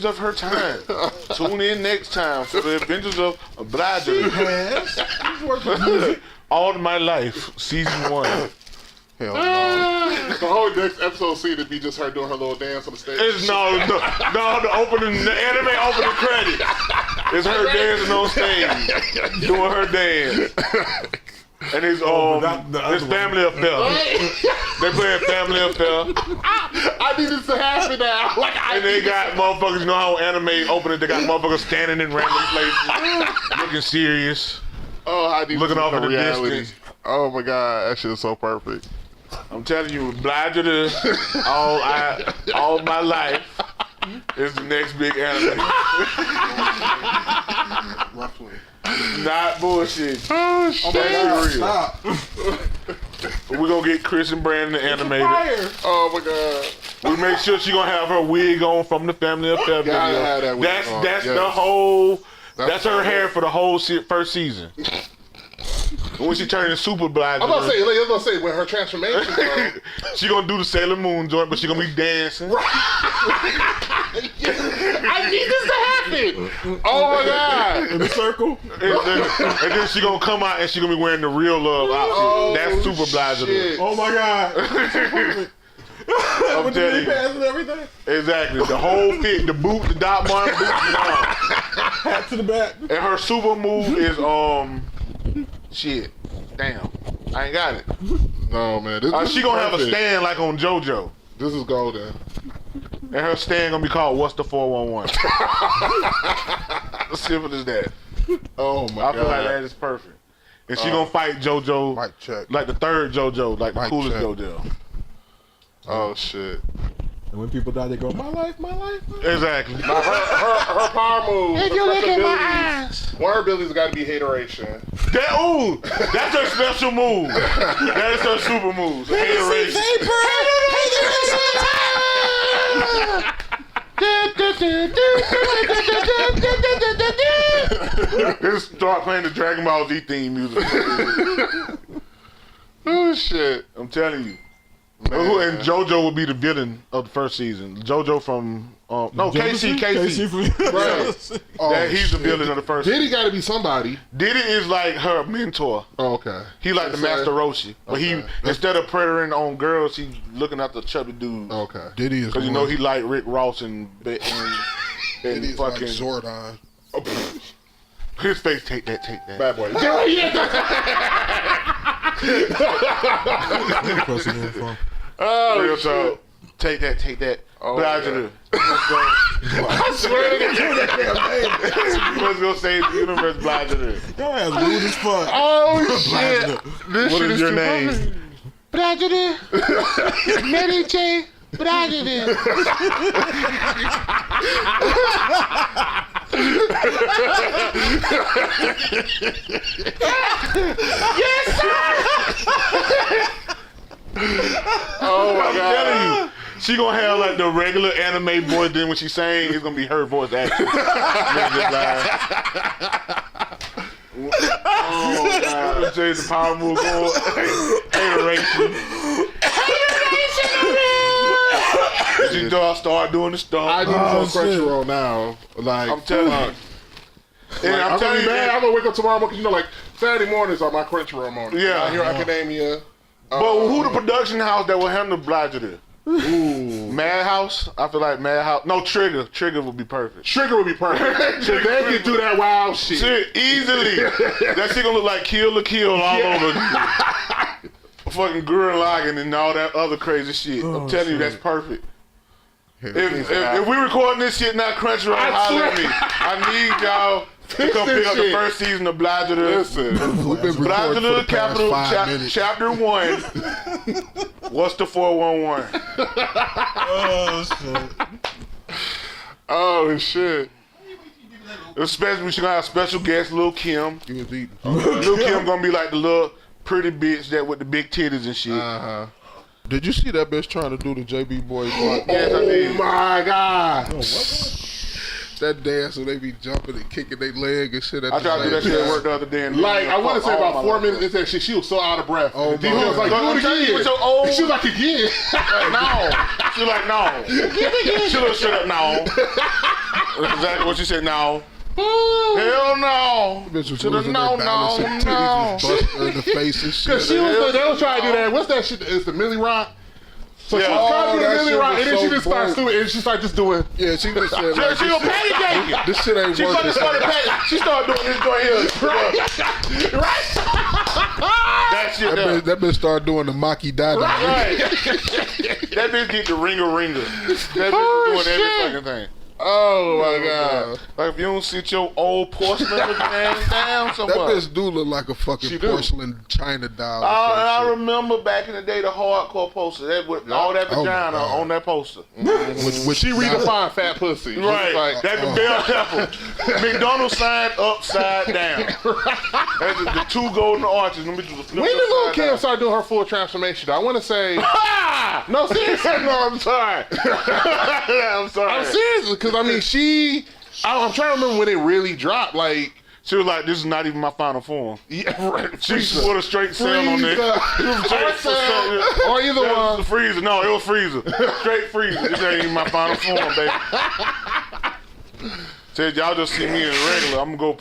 adventures of her time. Tune in next time for the adventures of Obliger. All of My Life, season 1. Hell no. The whole next episode scene to be just her doing her little dance on the stage. It's the anime opening credit. It's her dancing on stage, doing her dance. And it's Family Affair. They play Family Affair. I need this to happen now. And they got motherfuckers, you know how anime opening, they got motherfuckers standing in random places, looking serious. Oh, I need looking off in the reality. distance. Oh my god, that shit is so perfect. I'm telling you, Obliger to all my life is the next big anime. Roughly. Not bullshit. Oh shit. That's real. Stop. We're gonna get Chris and Brandon animated. Oh my god. We make sure she gonna have her wig on from the Family Affair video. Gotta have that wig on. That's Yes. the whole. That's her perfect. hair for the whole first season. When she turned into Super Obliger, I'm about to say when her transformation though. she gonna do the Sailor Moon joint, but she gonna be dancing. I need this to happen. Oh my god. In the circle. And then she gonna come out and she gonna be wearing the Real Love outfit. Oh, That's Super Obliger. shit. Oh my god. I'm With the telling knee you. pads and everything. Exactly. The whole fit, the boot, the Doc Martin boot, and all. Hat to the back. And her super move is shit. Damn. I ain't got it. No man. This She is gonna have a perfect. stand like on JoJo. This is golden. And her stand gonna be called What's the 411? Simple as that. Oh my I god. feel like that is perfect. And she gonna fight JoJo Mic check. like the third JoJo, like the Mic coolest check. JoJo. Oh shit. And when people die, they go, my life, my life. My life. Exactly. Now, her power move. If you look at my eyes. One of her abilities got to be hateration. That's her special move. That is her super move. Hateration. Just start playing the Dragon Ball Z theme music. Oh shit. I'm telling you. Man. And JoJo will be the villain of the first season. JoJo from Casey. Right. Oh, He's the villain of the first Diddy season. got to be somebody. Diddy is like her mentor. Oh, okay. He like the Master Roshi. But he Okay. instead of predating on girls, he's looking at the chubby dudes. Okay. Diddy is Because you know he like Rick Ross and Diddy's like fucking Zordon. his face. Take that. Bad boy. Oh, Real shit. talk. Take that. Oh, Obliger. I swear to God. You must go save the universe, Obliger. Your ass rude as fuck. Oh, shit. This What shit is your too name? funny. Obliger. Mary J. Obliger. Oh, my I'm God. telling you. She gonna have like the regular anime voice, then when she sing, it's gonna be her voice acting. Oh God! Let's change the power move going. Hateration. She start doing the I stuff. need Oh, some Crunchyroll now. Like, I'm telling you. And I'm I'm telling you, man, I'm gonna wake up tomorrow morning, you know, like Saturday mornings are my Crunchyroll mornings. Yeah. I hear Academia. but who the production house that will handle Obliger there? Ooh. Madhouse? I feel like Madhouse. No, Trigger. Trigger would be perfect. Trigger would be perfect. If they can do that wild shit. Shit, easily. That shit gonna look like Kill la Kill all over. Fucking Gurren Lagann and all that other crazy shit. I'm telling you, that's perfect. If we recording this shit not Crunchyroll, holler at me. I need y'all to come pick up the first season of Obliger. Listen. We've been recording for the past Capital 5 minutes. Chapter 1. What's the 411? Oh, shit. Oh, shit. Especially we should have special guest Lil Kim. You was eating. Lil Kim gonna be like the little pretty bitch that with the big titties and shit. Uh-huh. Did you see that bitch trying to do the JB Boy? Yes, I Oh, did. my God. That dance where they be jumping and kicking their leg and shit at I the tried to do that same shit at time. work the other day. And Like, I want to say about 4 life. minutes into that shit, she was so out of breath. Oh, And he my was like, God. do it again. With your old- She was like, again. No. She like, no. She look straight up, no. That's exactly what she said. No. Hell no. Bitch was To the losing no, their balance no, and titties was busting her in the face and shit. Cause they was trying to do that. What's that shit? It's the Millie Rock. So she was trying to do the that Millie shit Rock, was and then so she just starts bold. doing, and she started just doing. Yeah, she just said like, She was patty caking. this shit ain't She fucking working. started patty. She started doing this joint here. Right. That shit there. That bitch started doing the Maki Dada. Right. That bitch get the ringer. That bitch is doing every fucking thing. Oh my god. Like if you don't sit your old porcelain looking ass down That somewhere. bitch do look like a fucking porcelain China doll. I remember back in the day the hardcore poster. That with all that vagina on that poster. Which She redefined fat pussy. She was Right. like, That's the bell pepper. McDonald's sign upside down. That's the two golden arches. Them bitches was flipped when did Lil' upside Kim down. start doing her full transformation? I want to say. No, seriously. No, I'm sorry. I'm sorry. I'm serious because I mean I'm trying to remember when it really dropped. Like She was like, "This is not even my final form." yeah, right. She put a straight sail on it. Or either That was one. the freezer. No, it was freezer. Straight freezer. This ain't even my final form, baby. Said y'all just see me in regular. I'm gonna go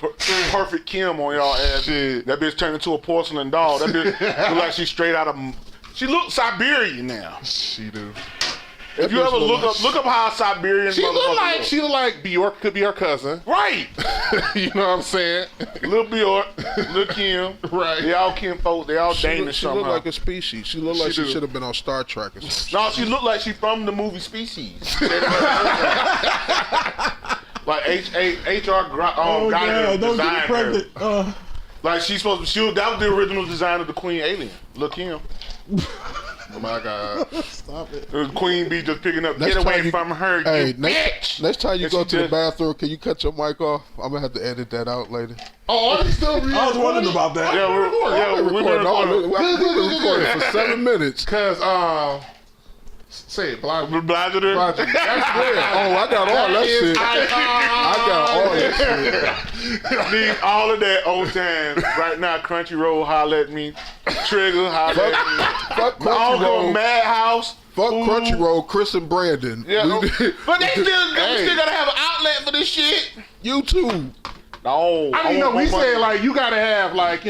perfect Kim on y'all ass. Shit. That bitch turned into a porcelain doll. That bitch look like she's straight out of. She look Siberian now. She do. If you ever look up how Siberian. She look like Bjork could be her cousin. Right. You know what I'm saying? Lil Bjork, Lil Kim. Right. They all Kim folks. They all Danish She look somehow. like a species. She look like She she do. should have been on Star Trek or something. No, she looked like she from the movie Species. Like HR got her don't design get pregnant. her. Like she's supposed to. That was the original design of the Queen Alien. Look him. Oh my god. Stop it. The Queen Bee just picking up. Next Get away time you- from her, Hey, you bitch. next time you And go she to the just- bathroom, can you cut your mic off? I'm gonna have to edit that out later. Oh, are you still I was wondering about that. Yeah, we've been recording. We've been recording for 7 minutes. Cause say it, blind. Bladger her. That's good. Oh, I got all that shit. I got all that shit. Need all of that old time. Right now, Crunchyroll holler at me. Trigger holler at me. Fuck Uncle Crunchyroll. Madhouse. Fuck Ooh. Crunchyroll, Chris and Brandon. Yeah, but they still Hey. gotta have an outlet for this shit. YouTube. No, I mean, no, want we more say money. like you gotta have like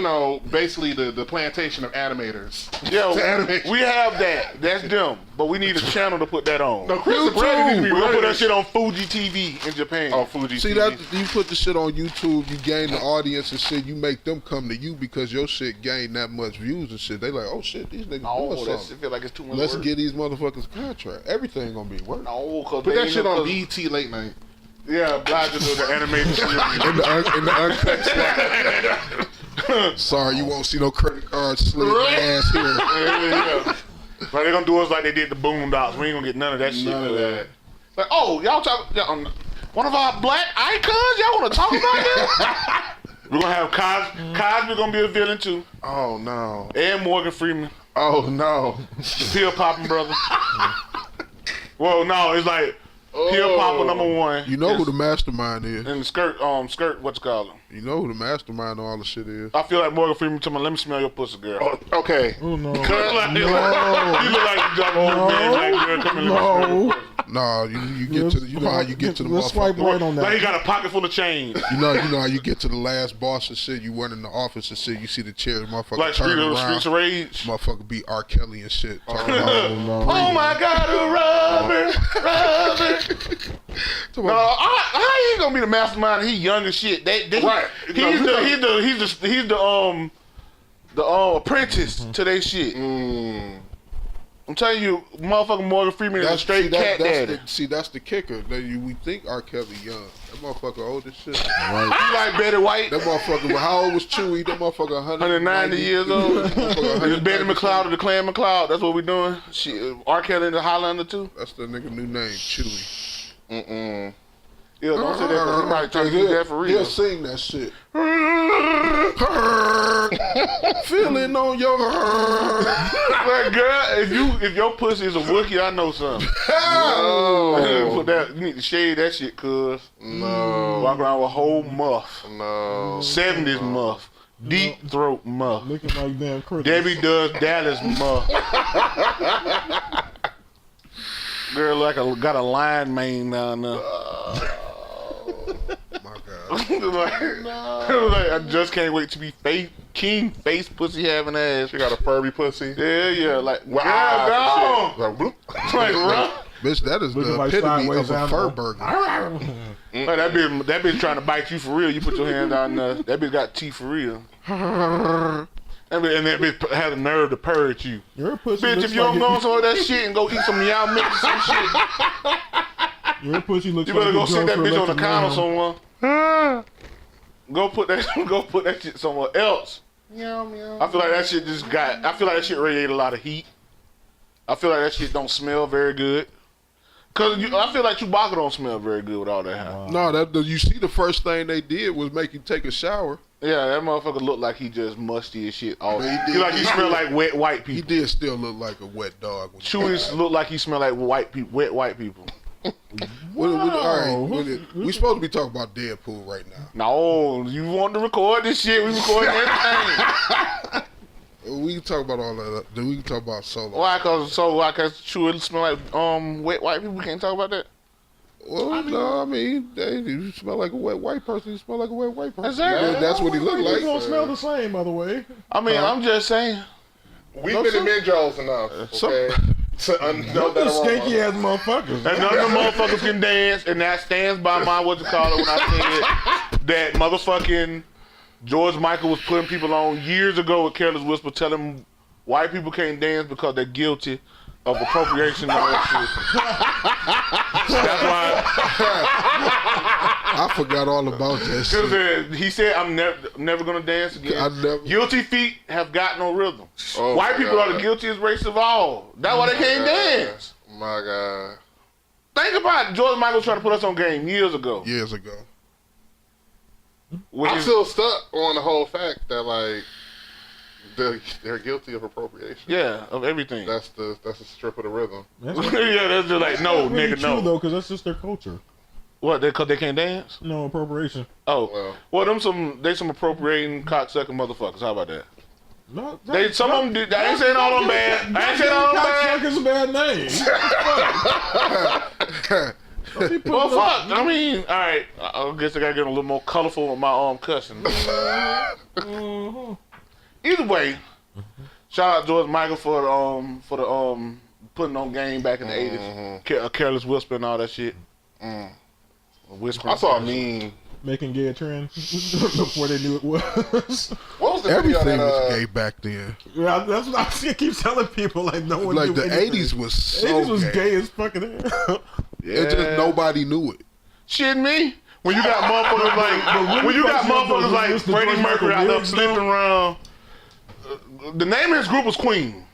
basically the plantation of animators. Yeah, to animate. we have that. That's them. But we need a channel to put that on. No, Chris and Brandon need to be We're gonna put running that shit on Fuji TV in Japan. Oh, Fuji See TV. that you put the shit on YouTube, you gain the audience and shit. You make them come to you because your shit gain that much views and shit. They like, oh shit, these niggas No, doing that something. shit feel like it's too much Let's work. get these motherfuckers a contract. Everything gonna be work. No, cause Put they that shit on cause- BET late night. Yeah, Bladger do the animated shit. In the uncut slot. Sorry, you won't see no credit card slid ass here. Yeah. Like they gonna do us like they did the Boondocks. We ain't gonna get none of that shit. None of that. Like, oh, y'all talk. One of our black icons. Y'all wanna talk about that? We're gonna have Cosby gonna be a villain too, Oh no. and Morgan Freeman, Oh no. the pill popping brother. Well, no, it's like pill popper #1. You know who the mastermind is. and skirt, what's it called? You know who the mastermind on all the shit is. I feel like Morgan Freeman told me, "Let me smell your pussy, girl." Okay. Oh no. You look like you got old man, like, girl, come here, let me smell your No. pussy. No, you get to the, you know how you get to the Let's swipe motherfucker. right on Like he that. got a pocket full of change. You know how you get to the last boss and shit. You run in the office and shit. You see the chairs, motherfucker Like turn around. Streets of Rage. Motherfucker be R. Kelly and shit. Talking about, Oh my God, a rubber. No, how he gonna be the mastermind? He young as shit. Right. He's the apprentice to their shit. I'm telling you, motherfucking Morgan Freeman is a straight cat daddy. That's the kicker. We think R. Kelly young. That motherfucker old as shit. He like Betty White. That motherfucker, how old was Chewy? That motherfucker 190 years old. Motherfucker It's Betty 190. McLeod of the Clan McLeod. That's what we doing. R. Kelly in the Highlander too. That's the nigga new name, Chewy. Yeah, don't say that because he might try to do that for real. He'll sing that shit. Feeling on your Like, girl, if your pussy is a Wookiee, I know something. Put that, you need to shade that shit, cuz. No. Walk around with a whole muff. No. 70s muff. Deep throat muff. Looking like damn Curtis. Debbie does Dallas muff. Girl, got a lion mane down there. like, I just can't wait to be king face pussy having ass. She got a Furby pussy. Yeah, like Wow. girl, Like, bloop. like run. Bitch, that is Looking the like epitome sideways of a fur animal. burger. Like, that bitch trying to bite you for real. You put your hand down there. That bitch got teeth for real. And that bitch had a nerve to purr at you. Your pussy Bitch, looks if you don't like go on some of that shit and go eat some meow mix or some shit, your pussy looks you like better go a sit that drug for bitch on the electric counter lamb. somewhere. Go put that shit somewhere else. Meow, meow. I feel like that shit I feel like that shit radiated a lot of heat. I feel like that shit don't smell very good. Cause I feel like Chewbacca don't smell very good with all that hair. No, you see the first thing they did was make him take a shower. Yeah, that motherfucker looked like he just musty as shit. All But he like he smelled like wet white He people. did still look like a wet dog. When Chewie looked like he smelled like wet white people. all right, we supposed to be talking about Deadpool right now. No, you want to record this shit? We recording everything. We can talk about all that. Then we can talk about Solo. Why? Cause Chewie smell like wet white people. We can't talk about that. Well, I mean, you smell like a wet white person. You smell like a wet white person. Exactly. Yeah, that's what he looked They like. don't smell the same, by the way. I mean, I'm just saying. We've been in mid-jolls enough, okay? To know that Those skanky ass motherfuckers. And none of the motherfuckers can dance, and that stands by my when I said that motherfucking George Michael was putting people on years ago with Careless Whisper, telling white people can't dance because they're guilty of appropriation and all that shit. That's why. I forgot all about that shit. He said, "I'm never gonna dance again." Guilty feet have got no rhythm. Oh White my people God. are the guiltiest race of all. That's why they can't dance. My God. Think about it. George Michael trying to put us on game years ago. Years ago. I'm still stuck on the whole fact that like they're guilty of appropriation. Yeah, of everything. That's a strip of the rhythm. Yeah, that's just like, no, really nigga, true, no. though, because that's just their culture. What, because they can't dance? No appropriation. Oh, well, they some appropriating cocksucking motherfuckers. How about that? No, Some of them did. I ain't saying all them bad. I ain't saying all them bad. Cocksucker's a bad name. Well, fuck. I mean, all right. I guess I gotta get a little more colorful with my cussing. Either way, shout out George Michael for the putting on game back in the '80s. Careless Whisper and all that shit. Whispering. I saw a meme. Making gay a trend before they knew it was. What was the video Everything that was gay back then. Yeah, that's what I keep telling people. Like no one Like knew the anything. 80s was so 80s was gay. gay as fucking hell. Yeah. It just nobody knew it. Shitting me? When you got motherfuckers like Freddie Mercury out there flipping around. The name of his group was Queen.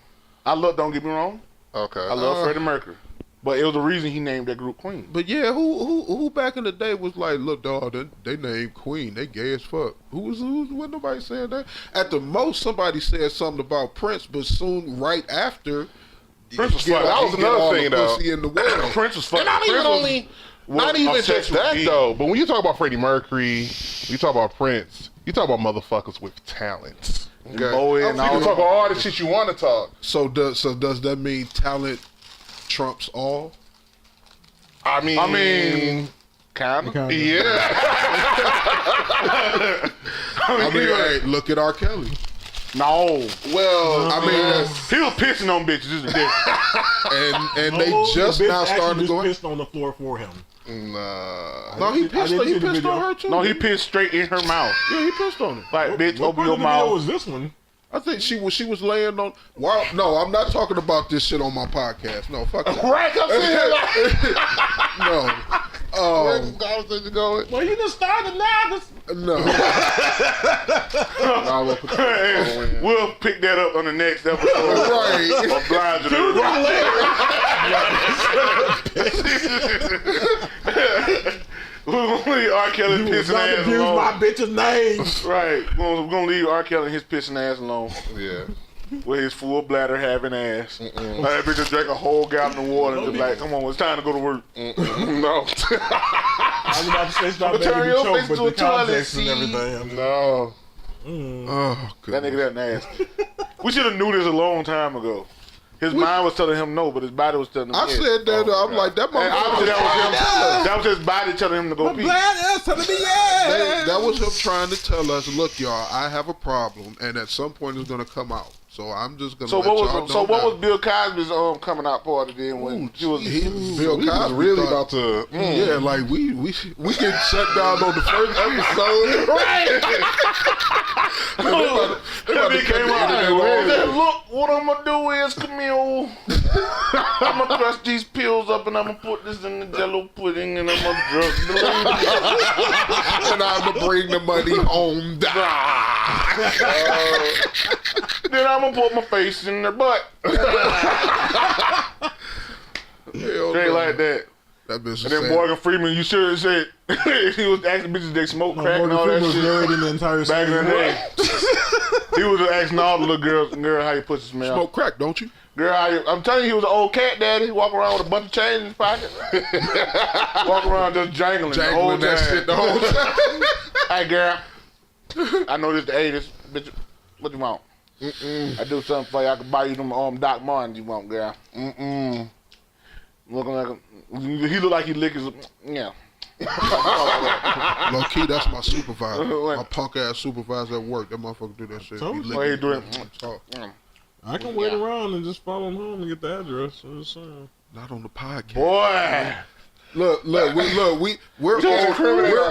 Don't get me wrong. Okay. I love Freddie Mercury. But it was the reason he named that group Queen. But yeah, who back in the day was like, look, dog, they named Queen. They gay as fuck. Wasn't nobody saying that? At the most, somebody said something about Prince, but soon, right after, Prince was fucking. That was another thing, though. In the world. Prince was fucking. And not even just that though. But when you talk about Freddie Mercury, you talk about Prince, you talk about motherfuckers with talent. Okay. Bowie and You all can that. talk about all the shit you want to talk. So does that mean talent trumps all? I mean, Kind of. yeah. I mean, hey, look at R. Kelly. No. Well, I mean, He was pissing on bitches. This is different. and they just the bitch now starting to actually go. just pissed on the floor for him. nah. No, he I pissed. didn't He see the pissed video. on her too. No, he pissed straight in her mouth. Yeah, he pissed on her. Like, bitch, What open part your of the video mouth. was this one? I think she was laying on. Wow, no, I'm not talking about this shit on my podcast. No, fuck that. Right, I'm saying like, No. where's this conversation going? Well, you just started now. No. Nah, we'll put the phone in. We'll pick that up on the next episode. Right. Obliged We're gonna leave R. Kelly You was pissing not ass to use alone. my bitch's name. Right. We're gonna leave R. Kelly and his pissing ass alone. Yeah. With his full bladder having ass. Like that bitch just drank a whole gallon of water and just like, come on, it's time to go to work. No. I was about to say stop making Turn me your choke, face but to the a toilet context and seat. everything. No. Oh, That nigga goodness. that nasty. We should have knew this a long time ago. His mind was telling him no, but his body was telling him I yes. said that. I'm like, that And obviously motherfucker. that was his body telling him to go pee. Blind ass telling me yes. That was him trying to tell us, look, y'all, I have a problem, and at some point it's gonna come out. So I'm just gonna. Let y'all know what was Bill Cosby's coming out party then when he was Bill We was Cosby really thought- about to. Yeah, like we can shut down on the first episode. right. He came out. He said, look, what I'm gonna do is, Camille, I'm gonna press these pills up and I'm gonna put this in the Jello pudding and I'm gonna drug the lady. And I'm gonna bring the money home. Then I'm gonna put my face in their butt. Straight like that. That bitch And then Morgan Freeman, you should have said he was asking bitches they smoke crack and all that was shit. narrating the entire Back in the day. He was asking all the little girls, girl, how you pussy smell? smoke crack, don't you? Girl, I'm telling you, he was an old cat daddy. Walk around with a bunch of change in his pocket. Walk around just jangling the whole Jangling that time. shit the whole time. Hey, girl. I know this the 80s. Bitch, what you want? I do something for you. I can buy you them Doc Martens you want, girl. Looking like he look like he lick his, yeah. Low key, that's my supervisor. My punk ass supervisor at work. That motherfucker do that shit. Told you. Why he do it? Talk. I can wait around and just follow him home and get the address. I'm just saying. Not on the podcast. Boy. We're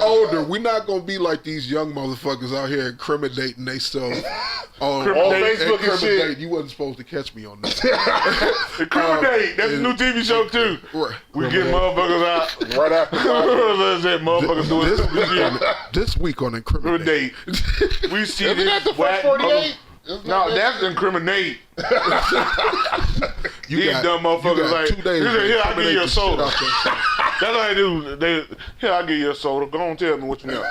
older. We're not gonna be like these young motherfuckers out here incriminating themselves on Facebook and shit. You wasn't supposed to catch me on that. Incriminate. That's a new TV show, too. Right. We get motherfuckers out. Right after. Motherfuckers doing This week on incriminate. incriminate. We see Isn't that this the whack first 48? No, that's incriminate. You These got- dumb motherfuckers you got like, 2 days he said, to here, I'll give you a incriminate the shit soda. out that That's what they do. Here, I'll give you a soda. Go on, tell me what you know.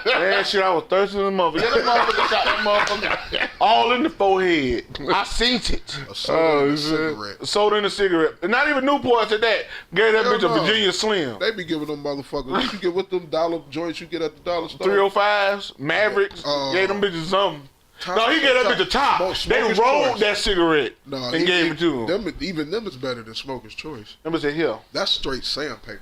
Man, shit, I was thirsty in the motherfucker. Yeah, that motherfucker shot that motherfucker all in the forehead. I seen it. A soda and a cigarette. Soda and a cigarette. And not even Newports at that. Gave that Hell bitch no. a Virginia Slim. They be giving them motherfuckers. What you get with them dollar joints you get at the dollar store? 305s, Mavericks, gave them bitches something. No, he gave that bitch a top. They Smoker's rolled choice. that cigarette No, and gave it to him. Even them is better than Smoker's Choice. Them said, here. That's straight sandpaper.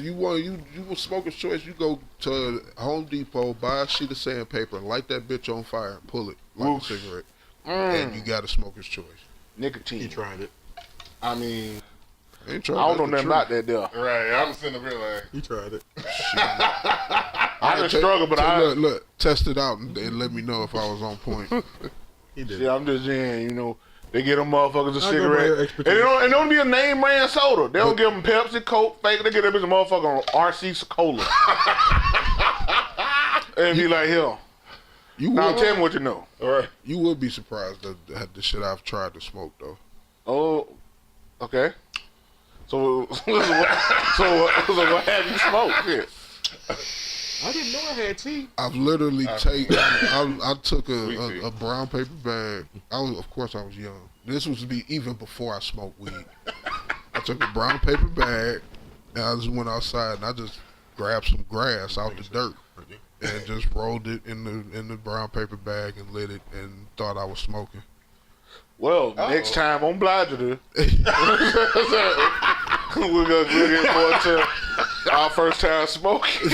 You want Smoker's Choice? You go to Home Depot, buy a sheet of sandpaper, and light that bitch on fire and pull it like Oof. a cigarette, and you got a Smoker's Choice. Nicotine. He tried it. I mean, I ain't I don't know nothing about that there. right. I'm sitting up here like. He tried it. I didn't struggle, but look, test it out and let me know if I was on point. He did. Yeah, I'm just saying, they get them motherfuckers a I go by your cigarette. And expertise. it don't be a name brand soda. They don't give them Pepsi, Coke, fake. They get that bitch a motherfucker on RC Cola. And be like, here. You Now would, tell me what you know. All right. you would be surprised at the shit I've tried to smoke though. Oh, okay. So what have you smoked? Shit. I didn't know I had tea. I've literally taken. I took Sweet tea. a brown paper bag. Of course, I was young. This was even before I smoked weed. I took a brown paper bag, and I just went outside and I just grabbed some grass out the dirt and just rolled it in the brown paper bag and lit it and thought I was smoking. Well, next time on Blighter, we're gonna get forward to our first time smoking.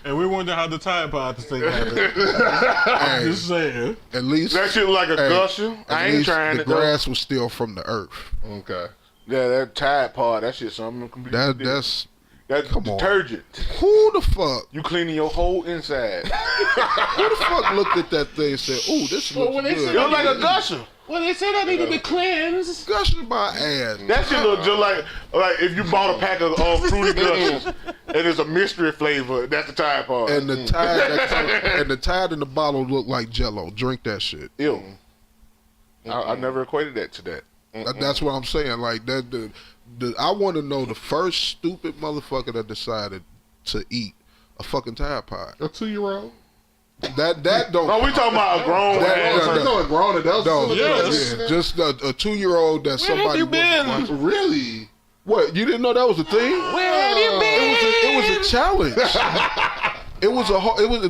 And we wonder how the Tide Pod thing happened. Hey, Just saying. at least That shit like a gusher. at I ain't least trying the it though. grass was still from the earth. Okay. Yeah, that Tide Pod, that shit something completely different. That's That's come on. detergent. who the fuck? You cleaning your whole inside. Who the fuck looked at that thing and said, "Ooh, this looks when they good"? It look like a gusher. Well, they said I needed to cleanse. Gushing my ass. That shit look just like if you bought a pack of fruity gushers and it's a mystery flavor. That's the Tide Pod. And the tide in the bottle looked like Jello. Drink that shit. Ew. I never equated that to that. That's what I'm saying. Like that. I want to know the first stupid motherfucker that decided to eat a fucking Tide Pod. A 2-year-old. That don't. No, we talking about a grown That- man. no, No, grown adults. No, Yes. yeah, just a 2-year-old that somebody have you been? wasn't watching. Really? What? You didn't know that was a thing? Where have you been? It was a challenge. It was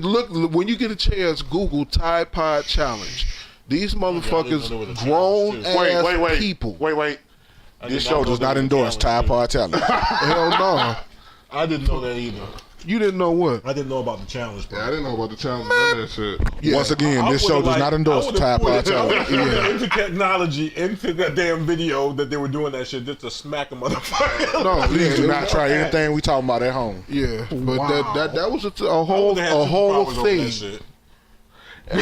look when you get a chance. Google Tide Pod challenge. These motherfuckers, there was a grown challenge, ass Wait. people. Wait. This show does not endorse Tide Pod Challenge. Hell no. I didn't know that either. You didn't know what? I didn't know about the challenge. Yeah, I didn't know about the challenge. None of that shit. Yeah. Once again, this show does not endorse Tide Pod Challenge. Into technology, into that damn video that they were doing that shit just to smack a motherfucker. No, Please do yeah, not try anything we talking about at home. yeah, but Wow. that was a whole thing.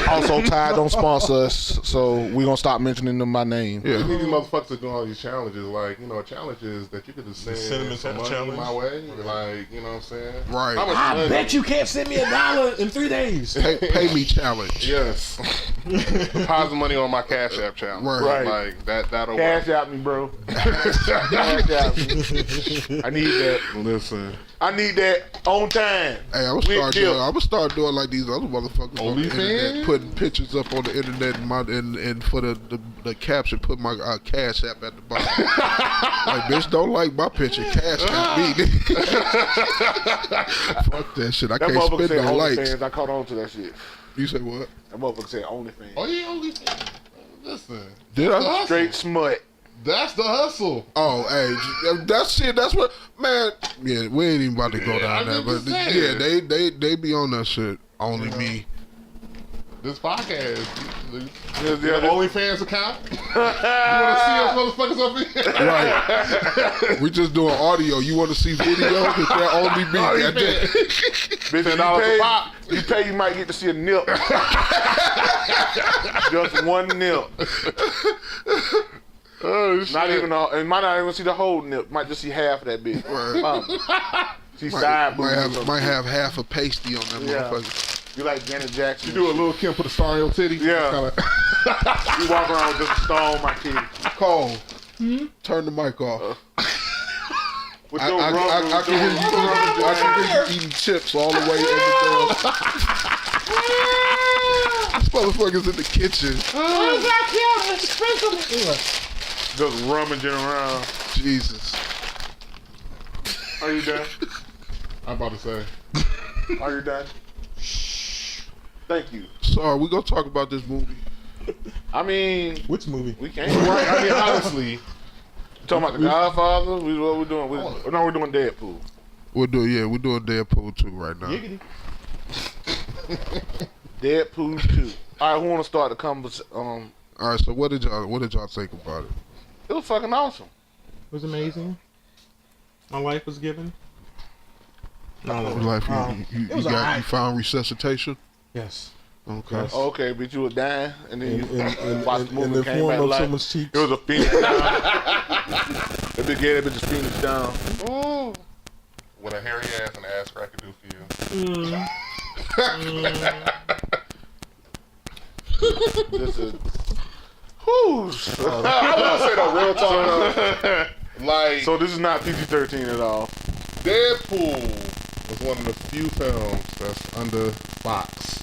Also, Tide don't sponsor us, so we're going to stop mentioning them by name. You Yeah, think these motherfuckers are doing all these challenges? Like, you know, challenges that you could just send cinnamon some money challenge? my way. Like, you know what I'm saying? Right. How much I money? bet you can't send me $1 in 3 days. pay me challenge. Yes. Deposit money on my Cash App challenge. Right. Like, that'll Cash work. out me, bro. Cash out me. I need that. Listen. I need that on time. Hey, I'm gonna start doing like these other motherfuckers on the internet, putting pictures up on the internet and for the caption, put my Cash App at the bottom. Like, bitch, don't like my picture. Cash App me. Fuck that shit. I That can't motherfucker spend said no likes. OnlyFans. I caught on to that shit. You say what? That motherfucker said OnlyFans. Oh, yeah, only. Listen. Did I? Straight smut. That's the hustle. Oh, hey, that's shit. That's what, man. Yeah, we ain't even about to go down there, but yeah, they be on that shit. Only me. This podcast. Yeah, The OnlyFans account. You want to see us motherfuckers up here? Right. We just doing audio. You want to see video? Cause they're only me. Bitch, $10 a pop. you pay, you might get to see a nip. Just one nip. Oh, shit. Not even all, and might not even see the whole nip. Might just see half of that bitch. See side boobs. Might have half a pasty on that Yeah. motherfucker. You like Janet Jackson. You do a little Kim, put a star on your titty. Yeah. Kinda. You walk around with just a star on my titty. Cole, turn the mic off. With I your can hear you eating chips all the way in the door. This motherfucker's in the kitchen. Just rummaging around. Jesus. Are you done? I'm about to say. Are you done? Thank you. Sorry, we gonna talk about this movie. I mean, Which movie? we can't. Right, I mean, honestly. Talking about the Godfather. What we doing? We're doing Deadpool. We're doing Deadpool 2 right now. Deadpool 2. All right, who want to start the conversation? All right, so what did y'all think about it? It was fucking awesome. It was amazing. My life was given. No. Like you it was alright. you found resuscitation? Yes. Okay. Yes. Okay, but you were dying, and then you watched the in movie the came form back to of life. someone's cheeks. It was a phoenix down. That bitch gave that bitch a phoenix down. Ooh. What a hairy ass and ass crack could do for you. This is. Whoosh. I want to say the real talk. Like, So this is not PG-13 at all. Deadpool was one of the few films that's under Fox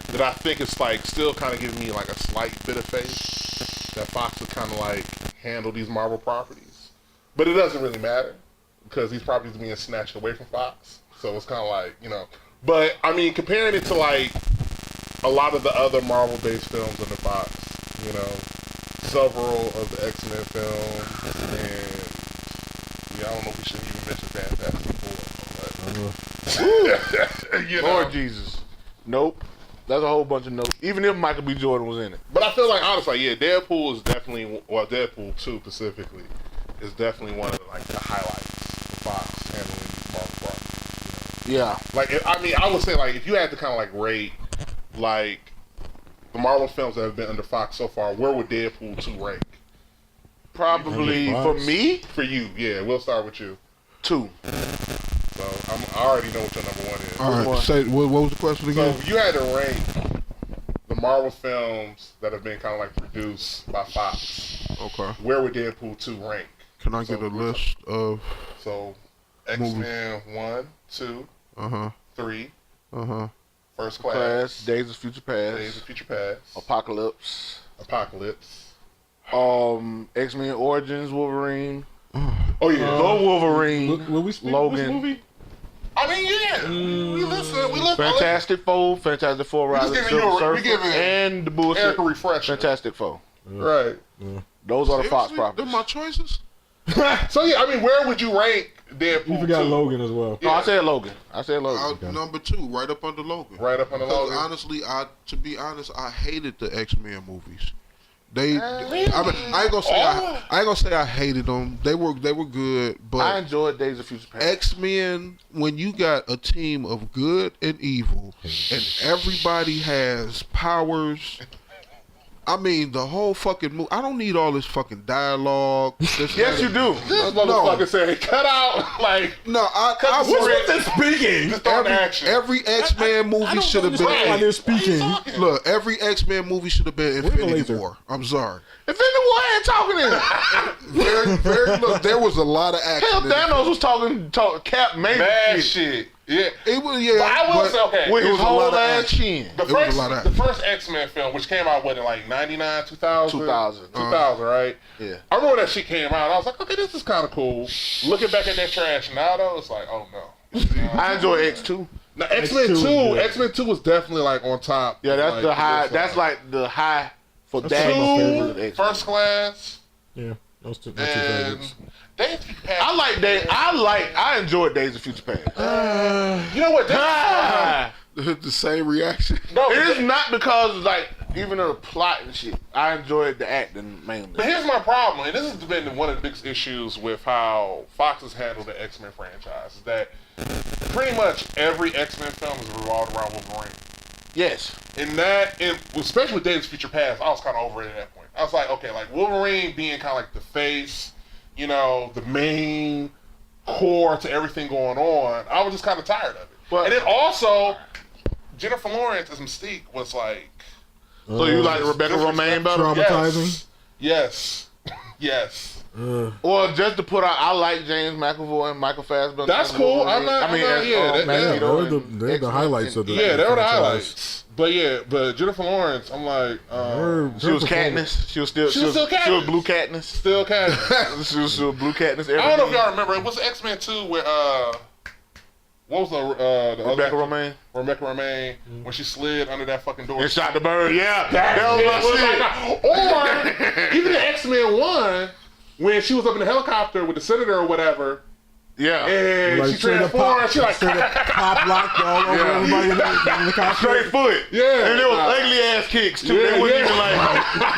that I think is like still kind of giving me like a slight bit of faith that Fox would kind of like handle these Marvel properties. But it doesn't really matter because these properties are being snatched away from Fox. So it's kind of like, you know. But I mean, comparing it to like a lot of the other Marvel-based films under Fox, you know, several of the X-Men films, and yeah, I don't know if we should even mention that before. But, you know. Lord Jesus. Nope. That's a whole bunch of notes. Even if Michael B. Jordan was in it. But I feel like honestly, yeah, Deadpool is definitely, well, Deadpool 2 specifically is definitely one of the highlights of Fox handling these Marvel properties. You know? Yeah. Like, I mean, I would say like if you had to kind of like rate like the Marvel films that have been under Fox so far, where would Deadpool 2 rank? Probably for me, For you, yeah. We'll start with you. 2. So I already know what your number one is. All right. one? Say what was the question So again? if you had to rank the Marvel films that have been kind of like produced by Fox, Okay. where would Deadpool 2 rank? Can I get a list of? So X-Men 1, 2, 3, First Class, Days of Future Past. Days of Future Past, Apocalypse. Apocalypse. X-Men Origins Wolverine. Oh yeah, The Wolverine. Will we speak Logan. Which movie? I mean, yeah. We listen. Fantastic Four, Rise of the Silver Surfer, and the bullshit. Eric a refresher. Fantastic Four. Right. Those are the Fox Seriously? properties. They're my choices. So yeah, I mean, where would you rank Deadpool? You forgot 2? Logan as well. No, I said Logan. Number 2, right up under Logan. Right up under Because Logan. honestly, to be honest, I hated the X-Men movies. I ain't gonna say I hated them. They were good, but I enjoyed Days of Future Past. X-Men, when you got a team of good and evil, and everybody has powers. I mean, the whole fucking movie. I don't need all this fucking dialogue. Yes, you do. This motherfucker said, "Cut out." Like, no, what's with this speaking? Just throw action. every X-Men movie should have been. Why they're speaking? Look, every X-Men movie should have been Infinity laser. War. I'm sorry. Infinity War ain't talking in. Look, there was a lot of action. Hell, in it. Talking Cap made Mad shit shit. Yeah. It was, But I will say, okay. with It his was a lot whole of ass action. chin. The was a first, lot of the action. first X-Men film, which came out in like 99, 2000? 2000. 2000, right? Yeah. I remember that shit came out. I was like, okay, this is kind of cool. Looking back at that trash now, though, it's like, oh no. I enjoy X2. Now, X-Men 2, yeah. X-Men 2 was definitely like on top. Yeah, that's like, the high. this, That's like the high for That's that. my favorite. X-Men. First Class, Yeah, those two and favorites. Days of Future Past. I enjoyed Days of Future Past. You know what? The same reaction. No, It is not because like even of the plot and shit. I enjoyed the acting mainly. But here's my problem, and this has been one of the biggest issues with how Fox has handled the X-Men franchise, is that pretty much every X-Men film is revolved around Wolverine. Yes. Especially with Days of Future Past, I was kind of over it at that point. I was like, okay, like Wolverine being kind of like the face, you know, the main core to everything going on, I was just kind of tired of it. But- and then also, Jennifer Lawrence as Mystique was like... So you like Rebecca Romaine better? Traumatizing. Yes. Yes. Or just to put out, I like James McAvoy and Michael Fassbender. That's cool. They're the highlights of the Yeah, they were the franchise. highlights. But Jennifer Lawrence, I'm like, She was Katniss. She was still Katniss. She was blue Katniss. still Katniss. she was blue Katniss. I don't know if y'all remember. It was X-Men 2 where what was the Rebecca other Romaine Rebecca Romaine when she slid under that fucking door and shot the bird. Yeah, That that was my shit. Or even the X-Men 1 when she was up in the helicopter with the senator or whatever. Yeah, And Like she straight up transformed. She like straight up pop locked all over Yeah. everybody in the costume. straight foot. Yeah. and there was ugly ass kicks too. Yeah, they wouldn't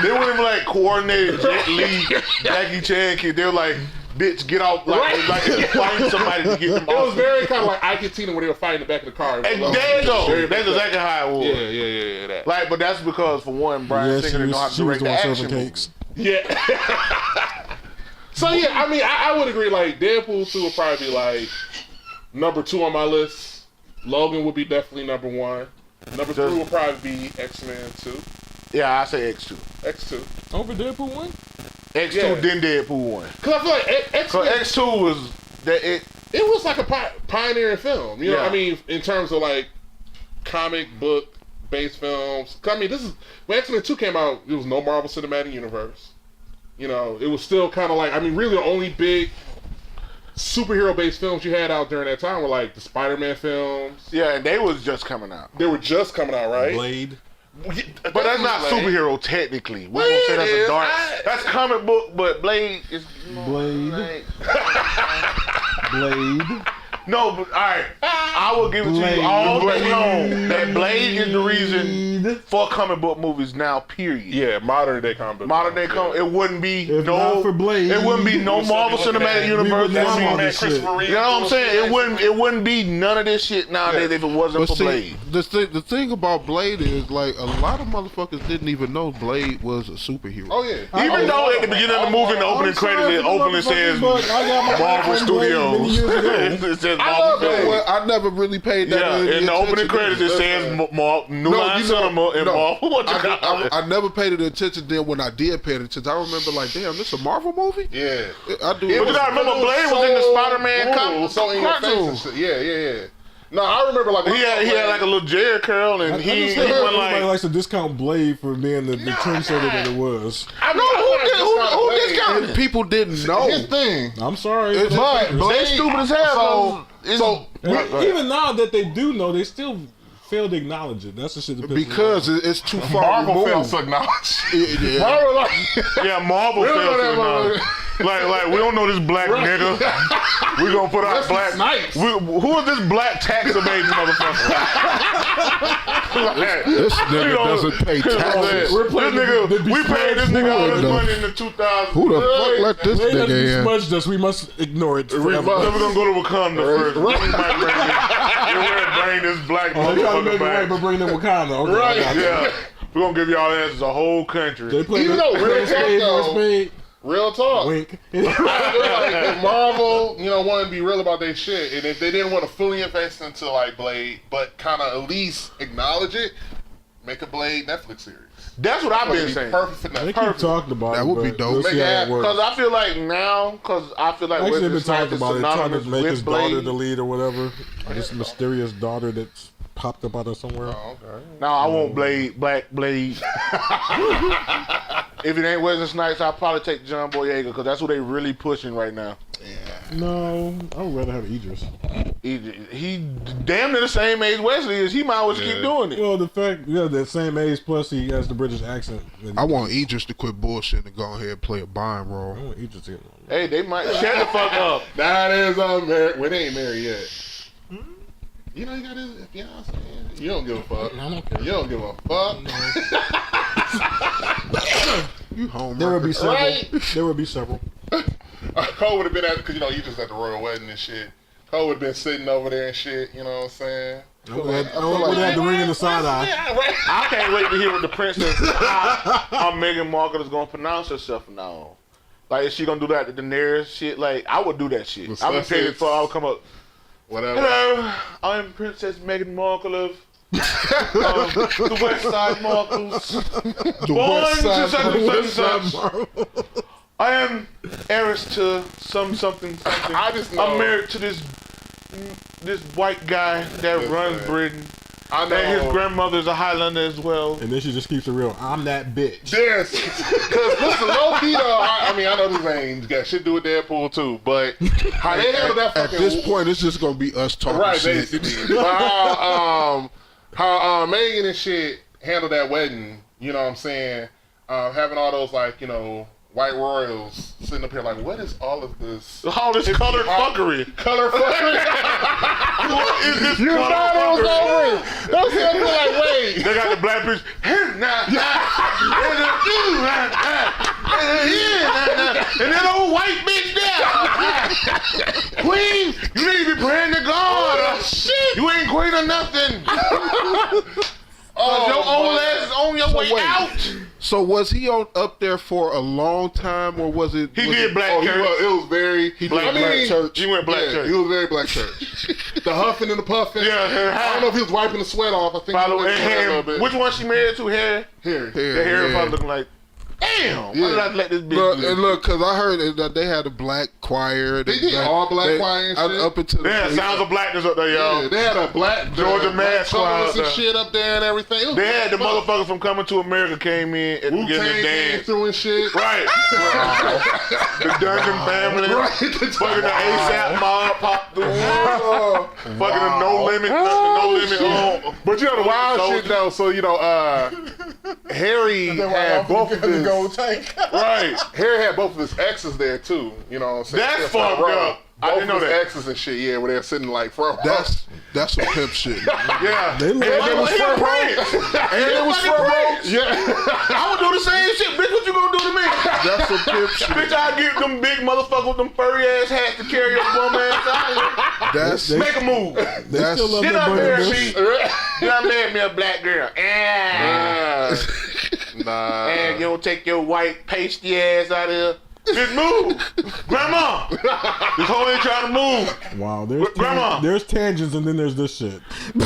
yeah. even like coordinated Jet Li, Jackie Chan kicks. They were like, bitch, get off, like find somebody to get them it was off. very kind of like Ike and Tina when they were fighting in the back of the car. And there you go. That's exactly how it was. Yeah. That. Like, but that's because for one, Brian Yeah, Singer didn't know how to she was direct the the one action serving movie. cakes. Yeah. So yeah, I mean, I would agree. Like Deadpool 2 would probably be like number 2 on my list. Logan would be definitely number 1. Number 3 would probably be X-Men 2. Yeah, I say X2. X2. Over Deadpool 1? X2 Yeah. then Deadpool 1. Because I feel like So X-Men, X2 was that it. it was like a pioneering film. You know Yeah. what I mean? In terms of like comic book based films. 'Cause, I mean, this is when X-Men 2 came out, there was no Marvel Cinematic Universe. You know, it was still kind of like, I mean, really the only big superhero-based films you had out during that time were like the Spider-Man films. Yeah, and they was just coming out. They were just coming out, right? Blade. But that's not superhero technically. We're gonna say that's Blade a dark. is. That's comic book, but Blade is Blade. like- Blade. no, but all right. I will give it to you all day long that Blade is the reason for comic book movies now. Period. Yeah, modern day comic book. Modern day comic. It wouldn't be If not for Blade, It wouldn't be no we still Marvel be looking Cinematic at- Universe. we would It wouldn't never be- on this shit. You know what I'm saying? It wouldn't be none of this shit nowadays if it wasn't But for see, Blade. the thing about Blade is like a lot of motherfuckers didn't even know Blade was a superhero. Oh yeah. Even though at the beginning of the movie, in the opening credits, it openly says Marvel Studios. It says Marvel Blade. Studios. Well, I never really paid that. Yeah, any in the opening attention. credits it says New Line Cinema and Marvel. What you call it? I never paid it attention. Then when I did pay it attention, I remember like, damn, this a Marvel movie. Yeah. I do. But you gotta remember, Blade was in the Spider-Man brutal, so in your face and cartoon. shit. Yeah. No, I remember like He had like a little Jerry curl, and he went Everybody like. likes to discount Blade for being the trendsetter that it was. I No, who discounted And it? people didn't know. His thing. I'm sorry. It's but like They stupid as hell. So Even now that they do know, they still fail to acknowledge it. That's the shit that pisses me off. Because it's too far Marvel fails removed. to acknowledge. Yeah. Marvel like, Yeah, Marvel We don't fails know to that acknowledge. Like we don't know this black nigga. We gonna put our Wesley black. Snipes. Who is this black tax evading motherfucker? Like, This nigga doesn't pay taxes. We're playing we paid this nigga all this Who money in the 2000s. Who the fuck let this They have nigga in? smudged us. We must ignore it. Then Forever. we're gonna go to Wakanda first. We might bring this black They try to motherfucker make it right, back. but bring them Wakanda. Okay, Right, I got you. Yeah, we're gonna give y'all asses a whole country. They play Even the- though play real the spade, talk, more though- spade. real talk. Wink. Like, if Marvel, wanted to be real about their shit, and if they didn't want to fully invest into like Blade, but kind of at least acknowledge it, make a Blade Netflix series. That's what I've Like, been it'd be saying. perfect for They Netflix. keep talking about That it. would be but dope. We'll see Make it how it happen, works. Because I feel like now, Actually, they've been Wesley talking Snipes is about it, trying synonymous to make with his daughter Blade. the lead or whatever. Or this mysterious daughter that's popped up out of somewhere. Oh, okay. Now I want Black Blade. If it ain't Wesley Snipes, I'll probably take John Boyega because that's who they really pushing right now. No, I would rather have Idris. He damn near the same age Wesley is. He might as well keep doing it. Well, the fact, that same age, plus he has the British accent. I want Idris to quit bullshit and go ahead and play a Bond I role. want Idris to get one. Hey, they might shut the fuck up. That is married. Well, they ain't married yet. You know, you got his fiance. You don't give a fuck. I don't care. You don't give a fuck. You home There would be several. Right? There would be several. Cole would have been at, because you just at the royal wedding and shit. Cole would have been sitting over there and shit. You know what I'm saying? I would have had the ring in the side eye. Yeah, right. I can't wait to hear what the princess, how Meghan Markle is gonna pronounce herself from now on. Like, is she gonna do that the Daenerys shit? Like, I would do that shit. The I would pay it for. I would come up. Whatever. Hello, I'm Princess Meghan Markle of the West Side Markles. Born to such and such. I am heiress to something. I just know. I'm married to this white guy that Listen, runs Britain. I know. And his grandmother's a Highlander as well. And then she just keeps it real. I'm that bitch. Yes, because listen, low key though. I mean, I know this ain't got shit to do with Deadpool too, but how they handle that At fucking this point, it's just gonna be us talking right, shit. basically. But how Megan and shit handle that wedding? You know what I'm saying? Having all those like white royals sitting up here like, what is all of this? All this colored fuckery. Color fuckery. What is this You colored thought it was fuckery? over. Don't see me like, wait. They got the black bitch. And that old white bitch there. Queen, you need to be praying to God. Shit. You ain't queen or nothing. Oh, Your old my- ass is on your way wait. out. So was he up there for a long time, or was it? He was did it- black Oh, church. it was very. He did black church. He went black Yeah, church. he was very black church. The huffing and the puffing. Yeah, I don't know if he was wiping the sweat off. I think By he the was way, doing that a little hair, bit. which one she married to? Hair. Here. Yeah, The hair yeah. probably looking like, damn. Why did I let this bitch Look, do and this? look, because I heard that they had a black choir. They did, all black choir and shit. Up until They had sounds of blackness up there, y'all. Yeah, they had a black Georgia black Mass Choir colors out and there. shit up there and everything. It was They had the fun. motherfuckers from Coming to America came in at the beginning Wu-Tang of the came dance. through and shit. Right. The Dungeon Family. Right. Fucking the ASAP mob popped through. Fucking the No Limit. On. But you know the wild Soldier. shit though. So Harry had both of his. tank. Right. Harry had both of his exes there too. You know what I'm saying? That's Just front fucked row. up. I Both didn't know of his that. exes and shit. Yeah, where they're sitting like front row. That's some pimp shit. Yeah. They look- And they was front row. and it was front row. Yeah. I would do the same shit. Bitch, what you gonna do to me? That's some pimp shit. Bitch, I get them big motherfuckers with them furry ass hats to carry your bum ass out. That's Make a move. They That's- still love Then their I burning married bush. me. Then I married me a black girl. Nah. And you don't take your white pasty ass out of here. Just move. Grandma. This whole ain't trying to move. Wow, there's Grandma. there's tangents and then there's this shit. May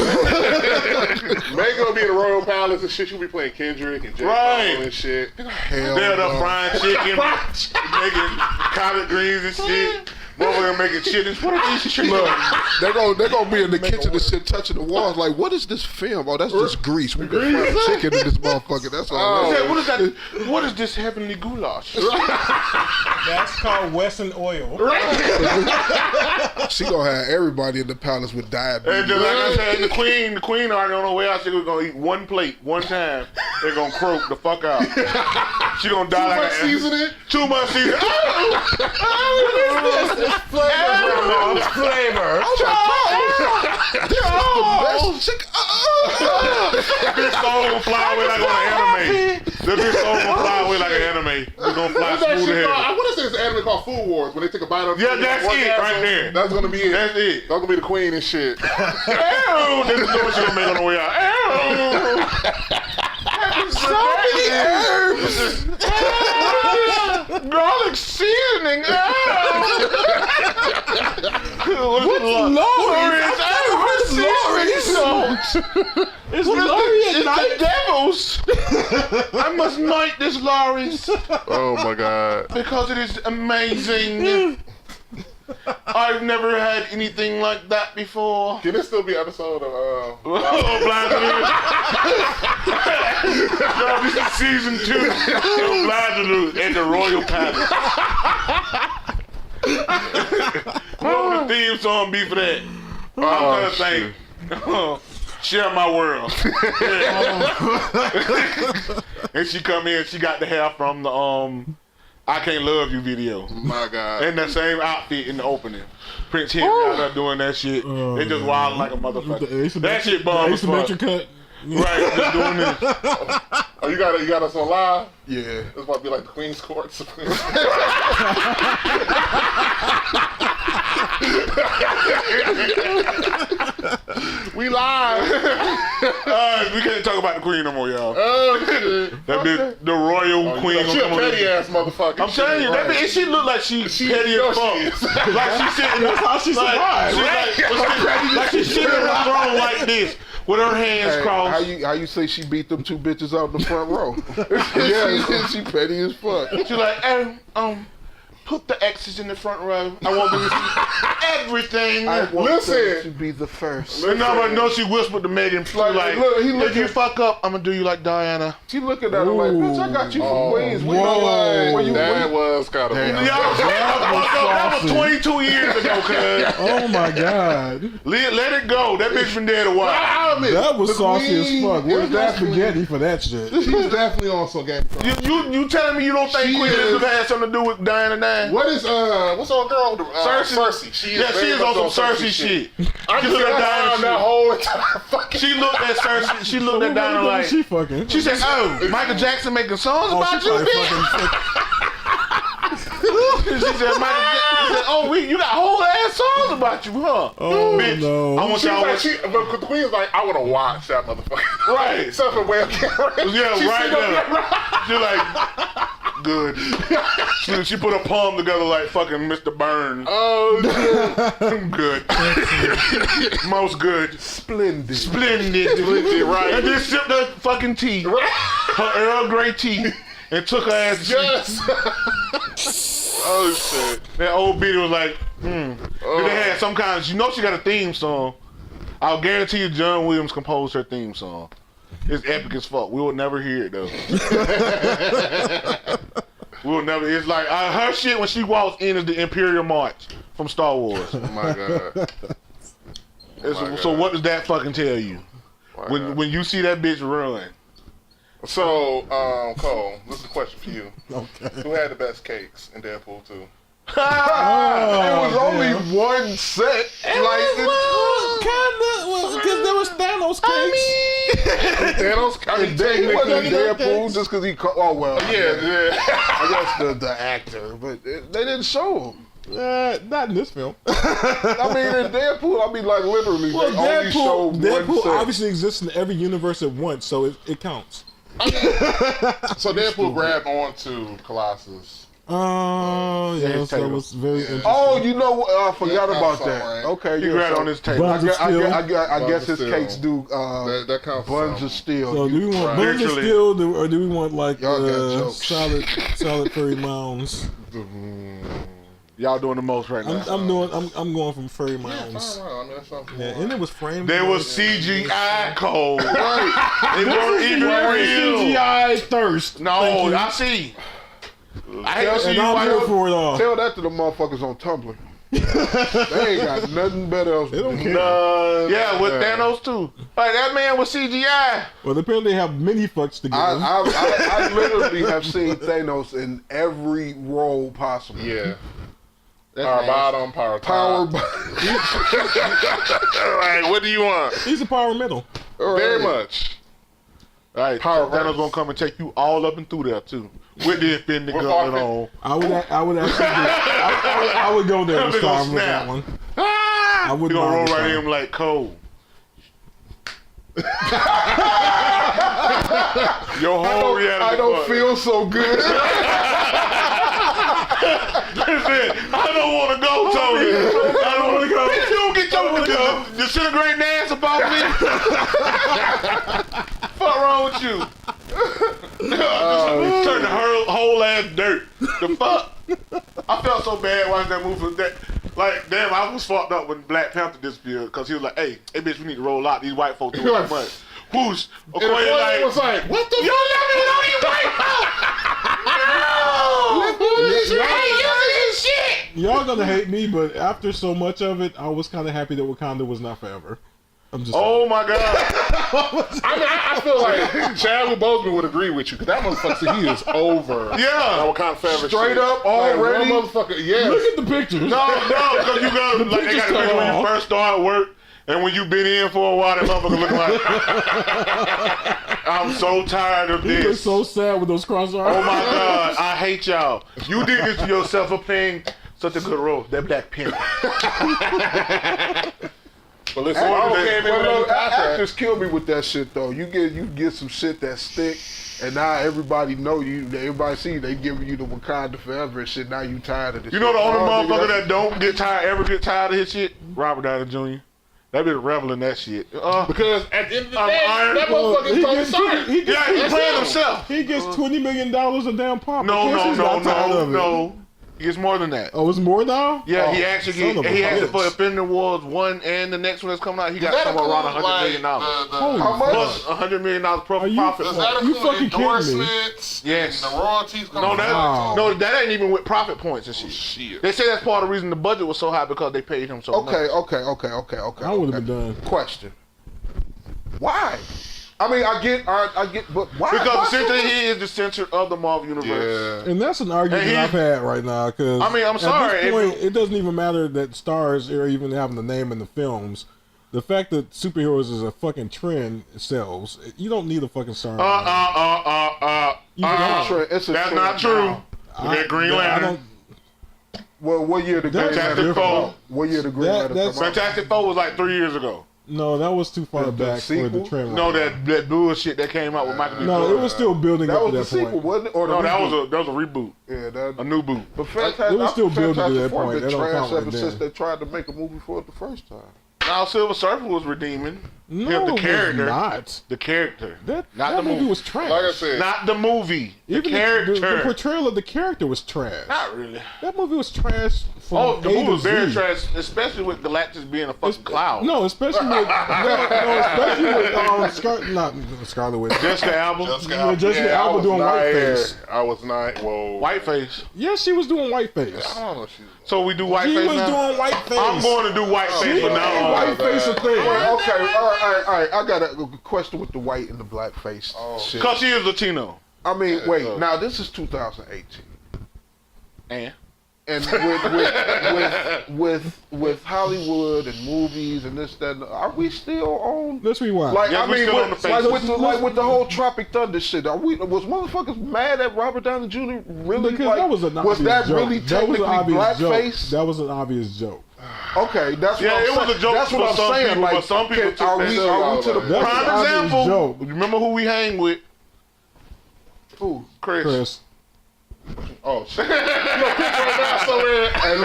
gonna be in the Royal Palace and shit. She'll be playing Kendrick and J. Right. Cole and shit. hell They're no. the frying chicken, making collard greens and shit. Motherfucker making chitlins. What are these chitlins? Look, they're gonna be in the kitchen and shit touching the walls. Like, what is this film? Oh, that's just grease. We been frying chicken in this motherfucker. That's all. What is that? What is this heavenly goulash? That's called Western oil. She gonna have everybody in the palace with diabetes. And just like I said, the queen already on her way out. She was gonna eat one plate, one time. They're gonna croak the fuck out. She gonna die like much seasoning? Too much seasoning. Flavor. This song gonna fly away like on an anime. This song gonna fly away like an anime. We're gonna fly What's that smooth shit ahead. called? I want to say it's an anime called Food Wars, when they take a bite of Yeah, that's one it asshole. right there. That's gonna be it. That's it. That's gonna be the queen and shit. Ew, this is what she gonna make on the way out. So many herbs. Garlic seasoning. What's Lawrence? It's the devils. I must knight this Lawrence Oh my god. because it is amazing. I've never had anything like that before. Can this still be an episode of Blind No, this is season 2 of Blind at the Royal Palace. What would the theme song be for that? I'm trying to think. Share my world. And she come in, she got the hair from the I Can't Love You video. my god. In that same outfit in the opening. Prince Henry out there doing that shit. They just wild like a motherfucker. That shit bomb as fuck. Cut. Right, just doing this. Oh, you got us on live? Yeah. This about to be like the Queen's Court. We live. We can't talk about the Queen no more, y'all. Oh shit. That bitch, the royal queen. She a gonna come on petty this- ass motherfucker. I'm telling you, that bitch, she look like she petty as fuck. Like she sitting, That's how she survived. like she sitting in her throne like this, with her hands Hey, crossed. how you say she beat them two bitches out in the front row? Yeah, she petty as fuck. She's like, put the X's in the front row. I want them to see everything. Listen. to be the first. No, she whispered to Megan, like, look, he if looking- you fuck up, I'm gonna do you like Diana. She looking at him like, bitch, I got you from Queens. We know where you That was kind of. Y'all, that was 22 years ago, cuz. Oh my god. Let it go. That bitch been dead a while. That was saucy as fuck. Where's that definitely- spaghetti for that shit? She's definitely on some Game of Thrones. You telling me you don't think She Queen is- Elizabeth had something to do with Diana 9? What is what's our girl? Cersei. She Yeah, she very is much on some Cersei shit. I She just looked at that Diana whole entire fucking. She looked at Cersei. She looked at Diana like. She fucking. She said, "Oh, Michael Jackson making songs Oh, about she you, probably bitch." fucking. She said, "Michael Jackson." She said, "Oh, you got whole ass songs about you, huh?" Oh, bitch, no. I want She's y'all. like, but the queen's like, I want to watch that motherfucker. Right. Except for whale camera. Yeah, She's right sitting there. up there. She like, good. She put her palm together like fucking Mr. Burns. Oh Good. Most good. Splendid. Splendid. Right. And then sipped her fucking tea. Her Earl Grey tea. And took her ass to sleep. yes. Oh shit. That old bitch was like, Then they had some kind of, she got a theme song. I'll guarantee you John Williams composed her theme song. It's epic as fuck. We will never hear it though. We'll never, it's like, her shit when she walks in is the Imperial March from Star Wars. Oh my god. So what does that fucking tell you? When you see that bitch run. So, Cole, this is a question for you. Okay. Who had the best cakes in Deadpool 2? It was only one set. Because there was Thanos cakes. Thanos? I mean, He technically, wasn't Deadpool just because he. Oh well. yeah. I guess the actor, but they didn't show him. Not in this film. I mean, in Deadpool, I mean, like literally, Well, they only showed Deadpool one set. obviously exists in every universe at once, so it counts. So Deadpool grabbed onto Colossus. Oh, yeah, so it was very interesting. Oh, you know what? I forgot Yeah, about that's that. all right. Okay, He yeah. grabbed so on his table. Buns of steel. I guess of his steel. cakes do That counts. buns of steel. So do we want buns of Literally. steel, or do we want like Y'all got jokes. solid furry mounds? Y'all doing the most right now. I'm going from furry mounds. I mean, that sounds Yeah, and it was framed. They was CGI cold. Right. They weren't even real. CGI thirst. No, Thank you. I see. I hate to see And you I'm here white. for it all. Tell that to the motherfuckers on Tumblr. They ain't got nothing better else to They don't do. care. Yeah, with Thanos too. Like that man was CGI. Well, apparently they have mini fucks together. I literally have seen Thanos in every role possible. Yeah. That's Power nasty. bottom, power Power, top. Like, what do you want? He's a power middle. Very much. All right, Power Thanos verse. gonna come and take you all up and through there too, with the Infinity With Gauntlet all- on. I would actually. I would go there Them this niggas time with snap. that one. Ah! I You wouldn't gonna roll mind this right time. in like cold. Your whole reality. I don't fucked. feel so good. Listen, I don't want to go, Tony. I don't want to go. You don't get your disintegrating ass about me. Fuck wrong with you? Just turn the whole ass dirt. The fuck? I felt so bad watching that movie. Like, damn, I was fucked up when Black Panther disappeared because he was like, hey, bitch, we need to roll out. These white folks doing too much. Whoosh. And the boy was like, what the you don't let me know these white folks. No. Hey, you this shit. Y'all gonna hate me, but after so much of it, I was kind of happy that Wakanda was not forever. I'm just. Oh my God. I mean, I feel like Chadwick Boseman would agree with you because that motherfucker, he is over. Yeah. What kind of favorite Straight shit. up Like, already? one motherfucker, yes. Look at the pictures. No, because you got The like they got pictures to picture when come you off. first start work and when you been in for a while. That motherfucker look like. I'm so tired of He was this. so sad with those cross arms. Oh my God, I hate y'all. You did this to yourself for playing such a good role. That Black Panther. But listen, Actors kill me with that shit though. You get some shit that stick, and now everybody know you. Everybody see you, they giving you the Wakanda forever and shit. Now you tired of this. You know the shit. only Oh, nigga, motherfucker that's- that don't get tired of his shit? Robert Downey Jr. That bitch reveling that shit. because at the end of the I'm day, iron. that motherfucker's He Tony gets Stark. he gets- Yeah, he's playing himself. He gets $20 million a damn pop. No, Of course no, he's no, not tired no, of it. no. He gets more than that. Oh, it's more now? Yeah, he Oh, actually son of a he actually bitch. for Infinity Wars 1 and the next one that's coming out, he got Does that somewhere around include, $100 million. Holy How much? Plus $100 million Are you- profit. Does that You include fucking kidding me. endorsements? Yes. And the royalties coming No, that Wow. no, that ain't even with profit points and shit. Shit. They say that's part of the reason the budget was so high because they paid him so much. Okay. I would have been done. Question. Why? I mean, I get, but why? Because why essentially so much? he is the center of the Marvel universe. Yeah. And that's an argument And he- I've had right now. Cause I mean, I'm sorry, At this point, it doesn't even matter that stars are even having the name in the films. The fact that superheroes is a fucking trend sells. You don't need a fucking star. You don't. It's a That's trend not true. now. Look at Green I Lantern. don't. Well, what year the Green Fantastic Lantern come Four. out? What year the Green That- Lantern that's- come out? Fantastic Four was like 3 years ago. No, that was too far The back for the sequel? trend. No, line. that bullshit that came out with Michael B. No, Jordan. it was still building That up was to the that sequel, point. wasn't it? Or the No, that reboot? was a reboot, Yeah, that. a new boot. But Fantastic, It was still building to Fantastic that Four point. been That don't trash count ever right since then. they tried to make a movie for it the first time. Now Silver Surfer was redeeming. No, Him, the it was character. not. The character. That Not the movie. was trash. Like I said, Not the movie. The Even character. the portrayal of the character was trash. Not really. That movie was trash. From Oh, the A movie to was very Z. trash, especially with Galactus being a fucking cloud. No, especially with especially with not Scarlet Witch. Jessica Alba. Jessica Alba I was doing not whiteface. here. I was not. Whoa. Whiteface. Yes, she was doing whiteface. I don't know. She, So we do She whiteface was now? doing whiteface. I'm going to do whiteface She from made now on. whiteface a thing. Okay, all right. I got a question with the white and the black face shit. Because she is Latino. I mean, wait. Now this is 2018, And? and with Hollywood and movies and this that, are we still on? Let's rewind. Like Yeah, I we mean, still on the face. with the whole Tropic Thunder shit, was motherfuckers mad at Robert Downey Jr. Really? because like, that was an was obvious that joke. really That was an technically obvious joke. blackface? That was an obvious joke. Okay, that's Yeah, what I'm it was saying. a joke That's for what I'm some saying. people, Like, but some people took are that we shit to the That's an Prime obvious example. joke. Remember who we hang with? Who? Chris. oh shit. Look, right now, so in. Hey,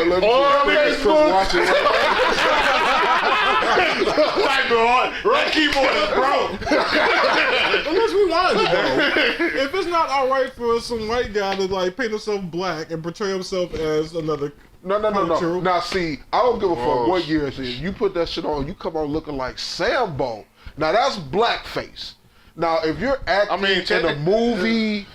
look. On Chris Facebook. watching. Like That keyboard is broke. But let's rewind it though. If it's not all right for some white guy to like paint himself black and portray himself as another. No. culture- Now, see, I don't give a fuck what year it is. You put that shit on, you come on looking like Sambo. Now, that's blackface. Now, if you're acting in a movie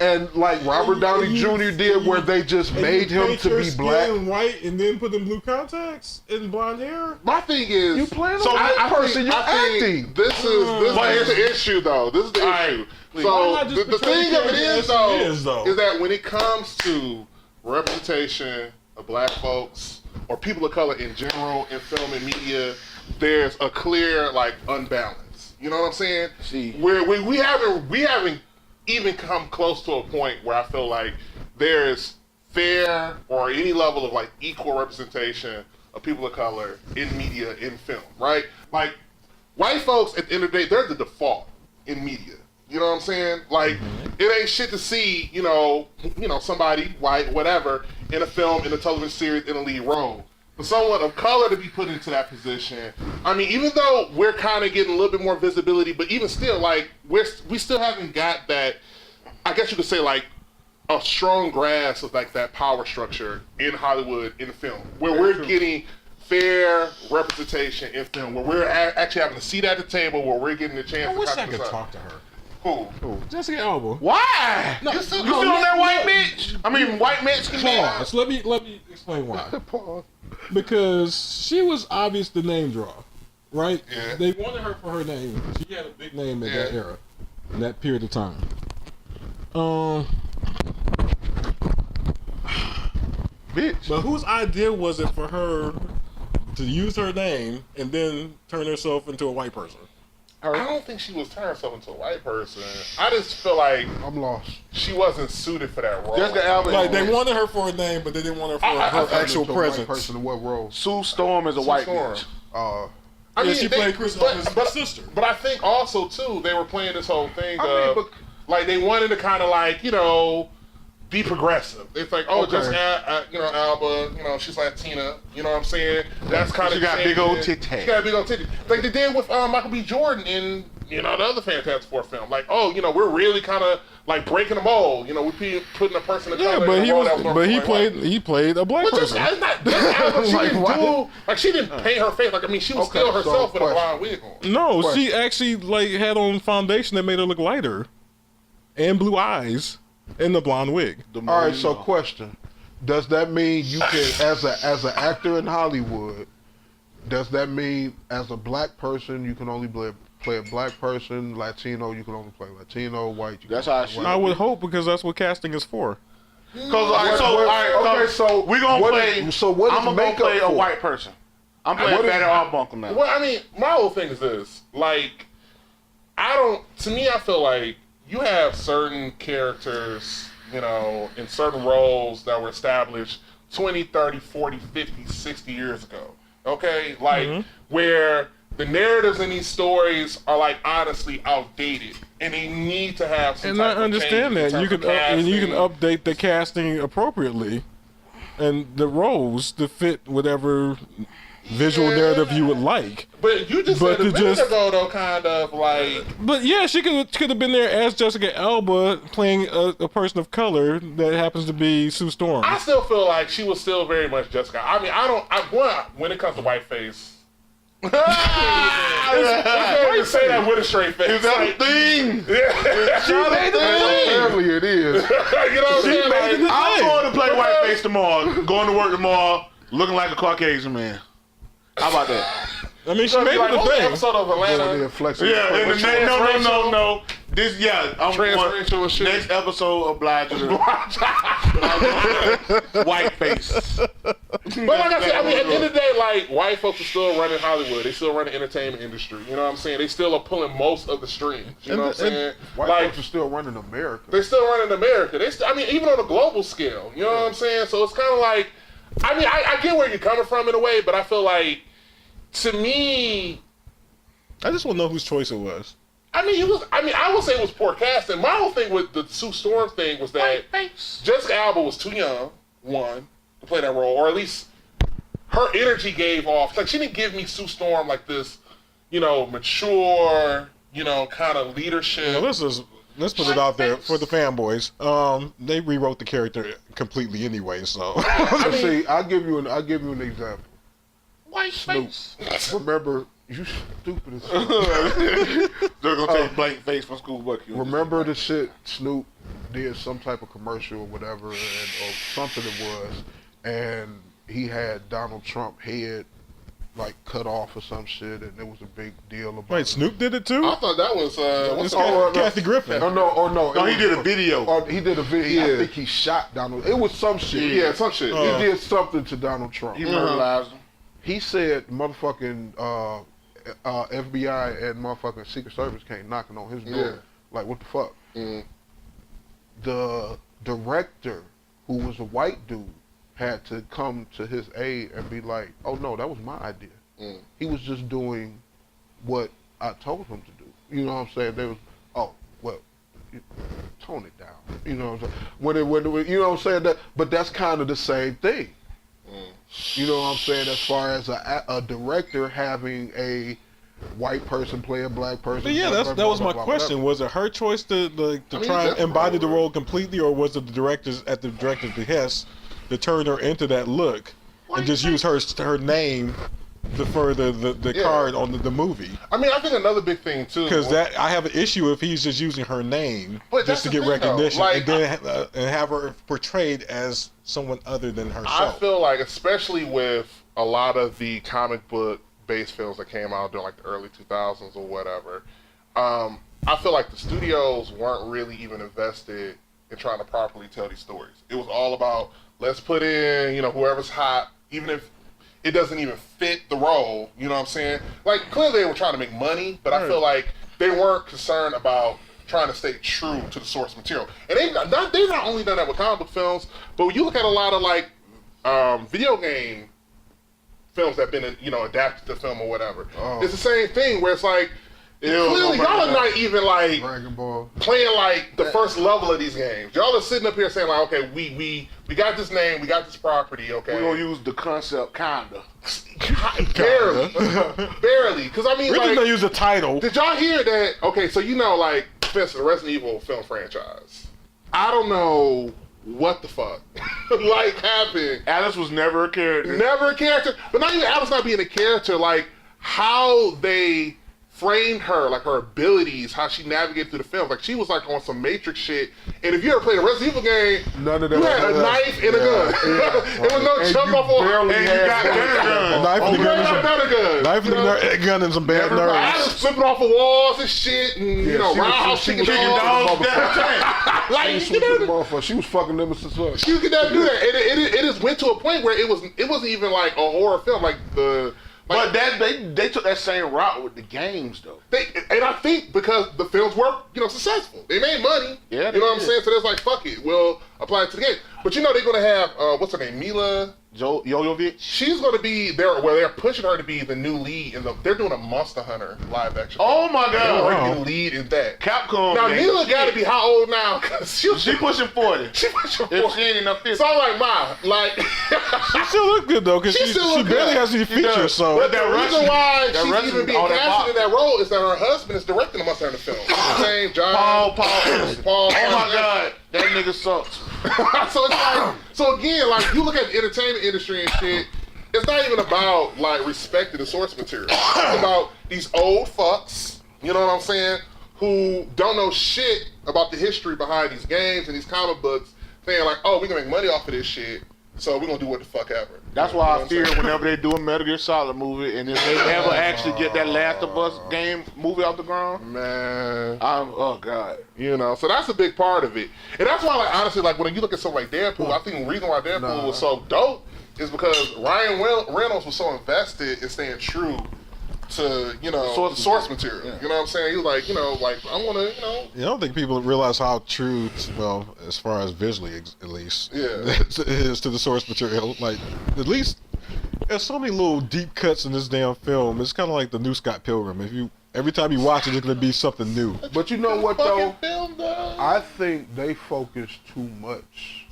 and like Robert Downey Jr. did where they just made him to be black. white and then put in blue contacts and blonde hair. My thing is, You playing a so white I person, you're think acting. This is the issue, though. This is the issue. Why So not just the portray thing of it character is, as she though, is, though? is that when it comes to representation of black folks or people of color in general in film and media, there's a clear like unbalance. You know what I'm saying? See. Where we haven't even come close to a point where I feel like there's fair or any level of like equal representation of people of color in media, in film, right? Like white folks at the end of the day, they're the default in media. You know what I'm saying? Like it ain't shit to see, you know, somebody white, whatever, in a film, in a television series, in a lead role. For someone of color to be put into that position, I mean, even though we're kind of getting a little bit more visibility, but even still, like we still haven't got that. I guess you could say like a strong grasp of like that power structure in Hollywood in film, where we're getting fair representation in film, where we're actually having a seat at the table, where we're getting the chance. I to wish kind I of could decide. talk to her. Who? Jessica Alba. Why? No, You still on that white bitch? I mean, white Mexican bitch. Pause. Let me explain why. Because she was obvious the name draw, right? Yeah. They wanted her for her name. She had a big name in that era, in that period of time. Bitch. But whose idea was it for her to use her name and then turn herself into a white person? I don't think she was turning herself into a white person. I just feel like I'm lost. she wasn't suited for that role. Jessica Alba. Like they wanted her for a name, but they didn't want her for her actual Into a white presence. person in what role? Sue Storm is a white Storm. bitch. I Yeah, she played Chris Evans' sister. But I think also too they were playing this whole thing I mean, of but- like they wanted to kind of like be progressive. It's like Okay. just Alba, she's Latina. You know what I'm saying? That's kind of She got big old titties. She got big old titties. Like they did with Michael B. Jordan in the other Fantastic Four film. Like we're really kind of like breaking the mold. We putting a person of Yeah, color. but in a he role was, that was but he normally white. played, he played a black But just, person. it's not, she Like, didn't what? do like she didn't paint her face. Like she was Okay, still so herself with a question. blonde wig on. No, she actually like had on foundation that made her look lighter, and blue eyes, and the blonde wig. All right, so question: does that mean you can, as an actor in Hollywood, does that mean as a black person you can only play a black person, Latino you can only play Latino, white? You That's can how play I should. I would hope because that's what casting is for. So we gonna what play. is- so what is I'm gonna makeup play a for? white person. I'm playing What is- Better Arbuckle now. Well, I mean, my whole thing is this. Like, to me, I feel like you have certain characters, in certain roles that were established 20, 30, 40, 50, 60 years ago. Okay? Like, where the narratives in these stories are, like, honestly outdated. And they need to have some And type I of understand changes that in you terms can of and you can casting. update the casting appropriately, and the roles to fit whatever visual narrative you would like. But you just But said a to minute just- ago, though, kind of, like... But yeah, she could have been there as Jessica Alba playing a person of color that happens to be Sue Storm. I still feel like she was still very much Jessica. I mean, when it comes to whiteface, I can't even say that with a straight face. Is that Like, a thing? she made the thing. Apparently it is. You know what I'm saying? Like, I'm going to play whiteface tomorrow. Going to work tomorrow, looking like a Caucasian man. How about that? I mean, she like, made it what a the thing. episode of Over there Atlanta. flexing. Yeah, and the no. This I'm Transracial going, and shit. next episode obliged to whiteface. But like I said, I mean, at the end of the day, like, white folks are still running Hollywood. They still run the entertainment industry. You know what I'm saying? They still are pulling most of the streams. You know what I'm saying? White Like, folks are still running America. they're still running America. I mean, even on a global scale. You know what I'm saying? So it's kind of like, I mean, I get where you're coming from in a way, but I feel like, to me, I just want to know whose choice it was. I would say it was poor casting. My whole thing with the Sue Storm thing was that Jessica Alba was too young, one, to play that role, or at least her energy gave off. Like, she didn't give me Sue Storm like this mature, kind of leadership. Let's put it out there for the fanboys. They rewrote the character completely anyway. So see, I'll give you an example. White face. Remember, you stupid as fuck. They're gonna take blank face from school bucket. Remember the shit Snoop did some type of commercial or whatever, or something it was, and he had Donald Trump head like cut off or some shit, and it was a big deal about. Wait, Snoop did it too? I thought that was Kathy Griffin. No, he did a video. Or he did a video. I think he shot Donald. It was some shit. Yeah, some shit. He did something to Donald Trump. He murderized him. He said motherfucking FBI and motherfucking Secret Service came knocking on his door. Yeah. Like, what the fuck? The director, who was a white dude, had to come to his aid and be like, oh no, that was my idea. He was just doing what I told him to do. You know what I'm saying? They was, tone it down. You know what I'm saying? When you know what I'm saying? But that's kind of the same thing. You know what I'm saying? As far as a director having a white person play a black person. But yeah, that was my question. Was it her choice to try and embody the role completely, or was it the director's behest to turn her into that look and just use her name to further the card on the movie? I mean, I think another big thing too, because I have an issue if he's just using her name just to get recognition, and then and have her portrayed as someone other than herself. I feel like, especially with a lot of the comic book based films that came out during like the early 2000s or whatever, I feel like the studios weren't really even invested in trying to properly tell these stories. It was all about, let's put in, whoever's hot, even if it doesn't even fit the role, you know what I'm saying? Like, clearly they were trying to make money, but I feel like they weren't concerned about trying to stay true to the source material. And they've not only done that with comic book films, but when you look at a lot of like video game films that have been adapted to film or whatever, it's the same thing where it's like, clearly y'all are not even like Dragon Ball playing like the first level of these games. Y'all are sitting up here saying like, okay, we got this name, we got this property, okay. We're gonna use the concept kinda. Barely. Because I mean, we're like, gonna use the title. did y'all hear that? Okay, so like, for instance, the Resident Evil film franchise. I don't know what the fuck like happened. Alice was never a character. Never a character. But not even Alice not being a character, like how they framed her, like her abilities, how she navigated through the film. Like she was like on some Matrix shit. And if you ever played a Resident Evil game, none of that. You had a knife and a gun. It was no jump off on. And you got better guns. A knife and a gun. Knife and a gun and some bad nerves. I was flipping off of walls and shit, and roundhouse kicking dogs. Like she was fucking them as well. She could never do that. It just went to a point where it wasn't even like a horror film, like the. But they took that same route with the games though. And I think because the films were, successful. They made money. Yeah. You know what I'm saying? So it's like, fuck it. We'll apply it to the game. But they're gonna have what's her name? Mila Jovovich. She's gonna be there where they're pushing her to be the new lead they're doing a Monster Hunter live action. Oh my god. They're already the lead in that. Capcom. Now Mila gotta be how old now? Cause she pushing 40. She pushing 40. If she ain't enough 50. So I'm like, Ma, like she still look good though, because she barely has any features. So but the reason why she's even being casted in that role is that her husband is directing the Monster Hunter film. His name John Paul. Oh my god, that nigga sucks. So it's like, so again, like you look at the entertainment industry and shit, it's not even about like respecting the source material. It's about these old fucks, you know what I'm saying, who don't know shit about the history behind these games and these comic books, saying like, oh, we can make money off of this shit, so we're gonna do what the fuck ever. That's why I fear whenever they do a Metal Gear Solid movie, and if they ever actually get that Last of Us game movie off the ground, man, oh god, so that's a big part of it, and that's why, like, honestly, like when you look at something like Deadpool, I think the reason why Deadpool was so dope is because Ryan Reynolds was so invested in staying true to source material. Yeah. You know what I'm saying? He was like, I want to, I don't think people realize how true, as far as visually at least, it is to the source material. Like, at least there's so many little deep cuts in this damn film. It's kind of like the new Scott Pilgrim. Every time you watch it, it's gonna be something new. But you know what though? I think they focus too much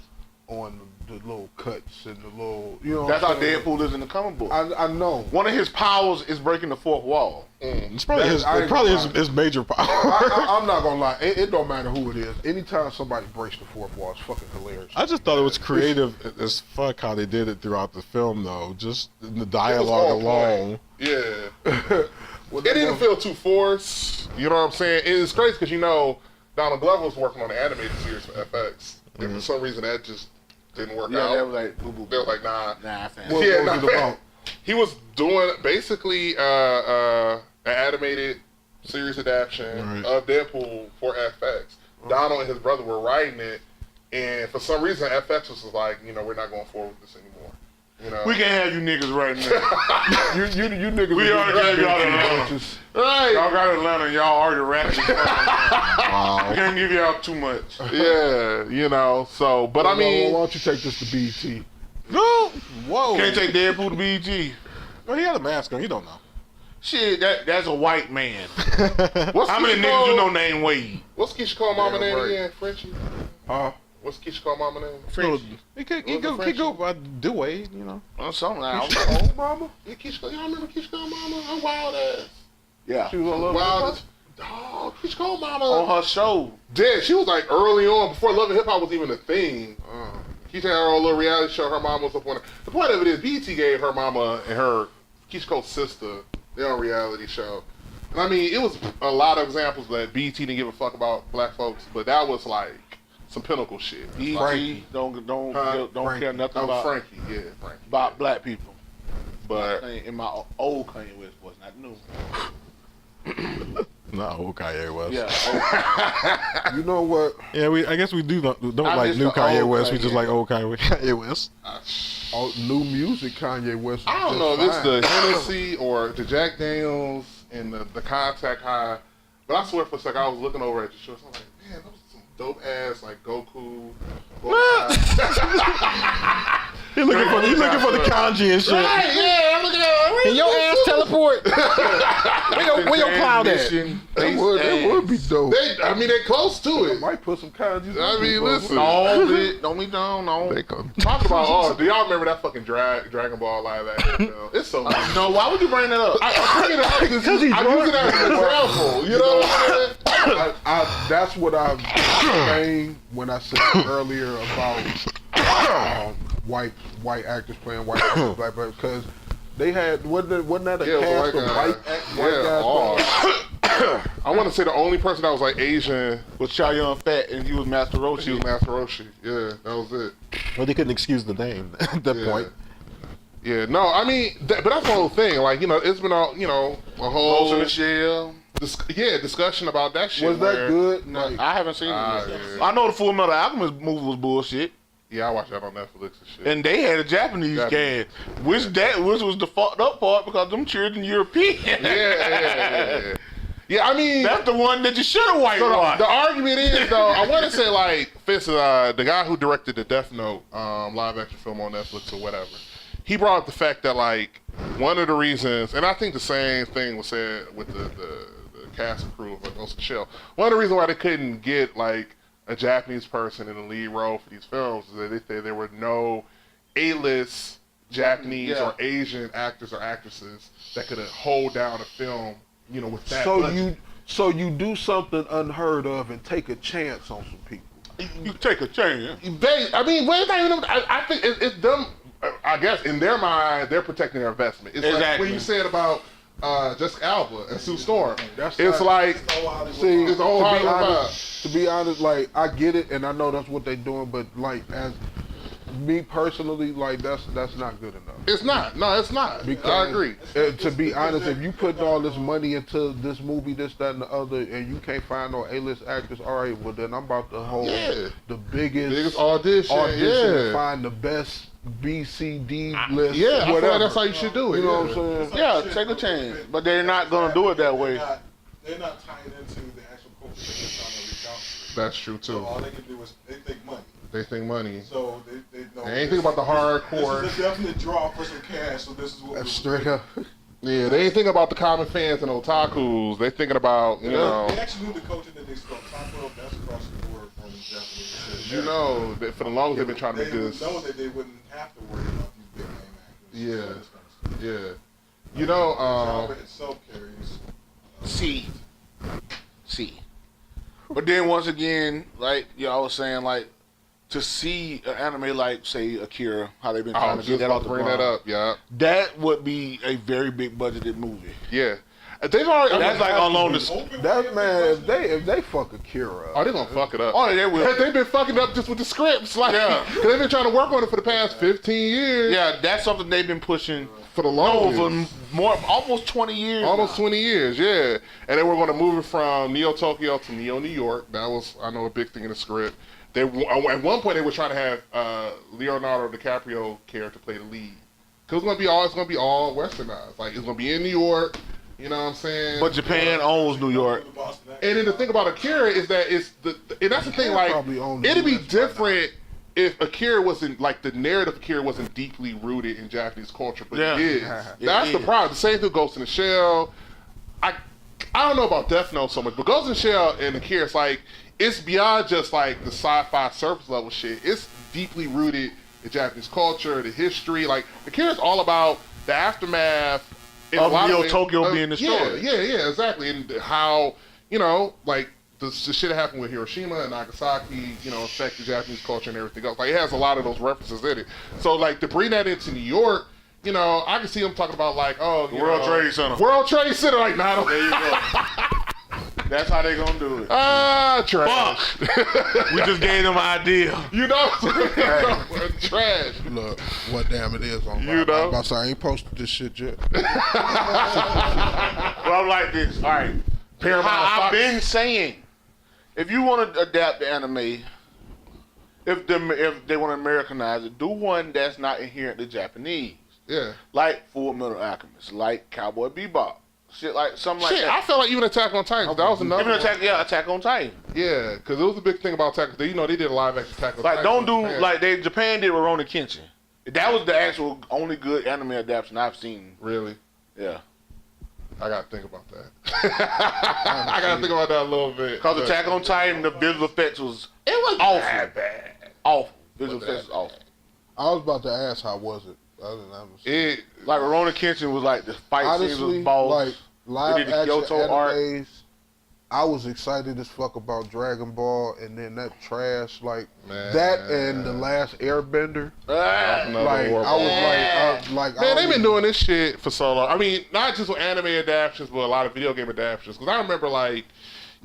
on the little cuts and the little, you know. That's how Deadpool is in the comic book. I know. One of his powers is breaking the fourth wall. It's probably his major power. I'm not gonna lie. It don't matter who it is. Anytime somebody breaks the fourth wall, it's fucking hilarious. I just thought it was creative as fuck how they did it throughout the film, though. Just in the dialogue alone. Yeah. It didn't feel too forced. You know what I'm saying? It's crazy because, you know, Donald Glover was working on the animated series for FX. And for some reason that just didn't work out. They was like, boo, boo, They was like, nah. fam. What was it about? He was doing basically an animated series adaptation of Deadpool for FX. Donald and his brother were writing it, and for some reason FX was like, you know, we're not going forward with this anymore. You know? We can't have you niggas right now. you niggas. We already gave y'all Atlanta. Right. Y'all got Atlanta and y'all already rapping. We can't give y'all too much. Yeah, you know, so, but I mean. Why don't you take this to BET? No! Whoa! Can't take Deadpool to BG. Well, he had a mask on. You don't know. Shit, that's a white man. What's How many niggas you know named Wade? What's Keisha Cole mama name right. again, Frenchie? What's Keisha Cole mama name? Frenchie. He could go by Dewey, you know. Or something like Keisha that. Cole mama? Yeah, Keisha Cole. Y'all remember Keisha Cole mama? Her wild ass. Yeah. She was on Love Wild and as. Oh, Keisha Cole mama. On her show. Dead. She was like early on, before Love and Hip Hop was even a thing. Keisha had her own little reality show. Her mama was up on it. The point of it is, BET gave her mama and her Keisha Cole's sister their own reality show. And I mean, it was a lot of examples that BET didn't give a fuck about black folks, but that was like some pinnacle shit. BG don't care nothing about Frankie. Yeah, Frankie. about black people. But In my old Kanye West was not new. No, Kanye West. Yeah. You know what? Yeah, I guess we don't I like miss new the Kanye old West. We Kanye. just like old Kanye West. New music, Kanye West. I don't know if it's the Hennessy or the Jack Daniels and the Contact High, but I swear for a second I was looking over at your shows. I'm like, man, those are some dope ass like Goku. He's looking for the kanji and shit. Right, yeah, I'm looking at it. And your ass teleport. Where your cloud at? That would be dope. I mean, they're close to I it. might put some kanjis. I mean, listen. Don't be down. No. Talk about, do y'all remember that fucking Dragon Ball live action film? It's so good. No, why would you bring that up? I bring it up because I use it as an example. You know what I'm saying? That's what I'm saying when I said earlier about white actors playing white actors, black actors, because they had wasn't that a cast of white guys? I want to say the only person that was like Asian Was Chow Yun Fat and he was Master she Roshi. was Master Roshi. Yeah, that was it. Well, they couldn't excuse the name at that point. Yeah, no, I mean, but that's the whole thing. Like, you know, it's been a whole Ghost in the Shell. discussion about that shit. Was that good? No, Like, I haven't seen it. yeah. I know the Full Metal Alchemist movie was bullshit. Yeah, I watched that on Netflix and shit. And they had a Japanese cast, which was the fucked up part because them children European. Yeah. Yeah, I mean, That's the one that you should have whitewashed. the argument is though, I want to say like, for instance, the guy who directed the Death Note live action film on Netflix or whatever, he brought up the fact that like one of the reasons, and I think the same thing was said with the cast and crew of Ghost in the Shell. One of the reasons why they couldn't get like a Japanese person in the lead role for these films is that they said there were no A-list Japanese or Asian actors or actresses that could hold down a film, you know, with that. so you do something unheard of and take a chance on some people. You take a chance. I mean, I think it's them. I guess in their mind, they're protecting their investment. It's like when you said about Jessica Alba and Sue Storm. It's like, See, it's the whole Hollywood to be honest, like I get it, and I know that's what they're doing, but like as me personally, like that's not good enough. It's not. No, it's not. Because, I agree. To be honest, if you put all this money into this movie, this, that, and the other, and you can't find no A-list actors, all right, well then I'm about to hold the biggest audition to find the best B, C, D list. Yeah, I feel whatever. like that's how you should do it. You know what I'm saying? Yeah, take a chance. But they're not going to do it that way. They're not tying into the actual culture that they're trying to reach out to. That's true too. So all they can do is they think money. They think money. So they know. They ain't think about the hardcore. This is a definite draw for some cash. So this is what That's straight up. Yeah, they ain't thinking about the common fans and otakus. They thinking about, you know. They actually knew the culture that they spoke. Taco, that's across the board from Japanese. you know that for the longest they've been trying to make They this. would know that they wouldn't have to worry about these big name actors. Yeah. Yeah. You know, Genre itself carries. See. But then once again, like y'all was saying, like to see an anime like say Akira, how they've been I trying was to get just that about off to the bring that ground, up. Yeah. that would be a very big budgeted movie. Yeah. They've already. That's like along the. That man, if they fuck Akira up, Oh, they're gonna fuck it up. Oh, they will. They've been fucking up just with the scripts, like, Yeah. 'cause they've been trying to work on it for the past 15 years. Yeah, that's something they've been pushing For the for longest. almost 20 years. Almost now. 20 years, yeah. And they were going to move it from Neo Tokyo to Neo New York. That was, I know, a big thing in the script. They at one point they were trying to have Leonardo DiCaprio character play the lead. Cause it's gonna be all westernized. Like it's gonna be in New York. You know what I'm saying? But Japan owns New York. And then the thing about Akira is that it's and that's the thing. Like probably own it'd be US right different if Akira wasn't like the narrative of Akira wasn't deeply rooted in Japanese culture, but Yeah. it is. It That's the is. problem. The same thing with Ghost in the Shell. I don't know about Death Note so much, but Ghost in the Shell and Akira, it's like it's beyond just like the sci-fi surface level shit. It's deeply rooted in Japanese culture, the history. Like Akira's all about the aftermath in a Of lot Neo ways, Tokyo being destroyed. Yeah, exactly. And how, you know, like the shit that happened with Hiroshima and Nagasaki, you know, affected Japanese culture and everything else. Like it has a lot of those references in it. So like to bring that into New York, you know, I can see them talking about like, oh, you World know, Trade Center. World Trade Center, like, nah, There you go. That's how they gonna do it. trash. We just gave them an idea. You know, trash. look, what damn it is on. You know? I'm about to say, I ain't posted this shit yet. Well, I'm like this. All right. Paramount I've Fox. been saying, if you want to adapt the anime, if they want to Americanize it, do one that's not inherent to Japanese, Yeah. like Full Metal Alchemist, like Cowboy Bebop, shit like something like Shit, that. I felt like even Attack on Titan, that was another Even one. Attack on Titan. Yeah, because it was a big thing about Attack. You know, they did a live action Attack on Like Titan. don't do Japan. like Japan did with Rurouni Kenshin. That was the actual only good anime adaptation I've seen. Really? Yeah. I gotta think about that. I gotta think about that a little bit. Because Attack on Titan, the visual effects was awful. Awful. Visual effects was awful. I was about to ask, how was it? Other than that, It, Like Rurouni Kenshin was like the fight scenes honestly, was balls. like live They did the action Kyoto art. animes, I was excited as fuck about Dragon Ball, and then that trash, like Man. that and the last Airbender. another Like I horrible- was like, Man, they've been doing this shit for so long. I mean, not just with anime adaptations, but a lot of video game adaptations. Because I remember, like,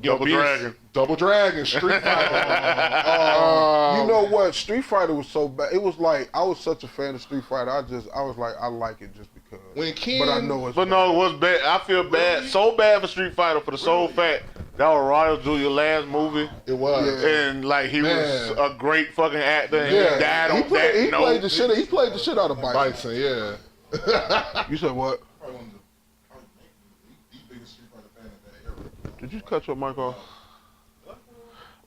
you know, Double Dragon, Street Fighter. you know what? Street Fighter was so bad. It was like I was such a fan of Street Fighter. I was like, I like it just because. When Ken, But I know it's. But no, it was bad. I feel bad, so bad for Street Fighter for the sole fact that was Royal Julia last movie, it was. Yeah. and like he was Man. a great fucking actor, and Yeah, he died on he played, that he note. played the shit. He played the shit out of Bison. Bison, yeah. You said what? Probably one of the biggest Street Fighter fan of that era. Did you cut your mic off?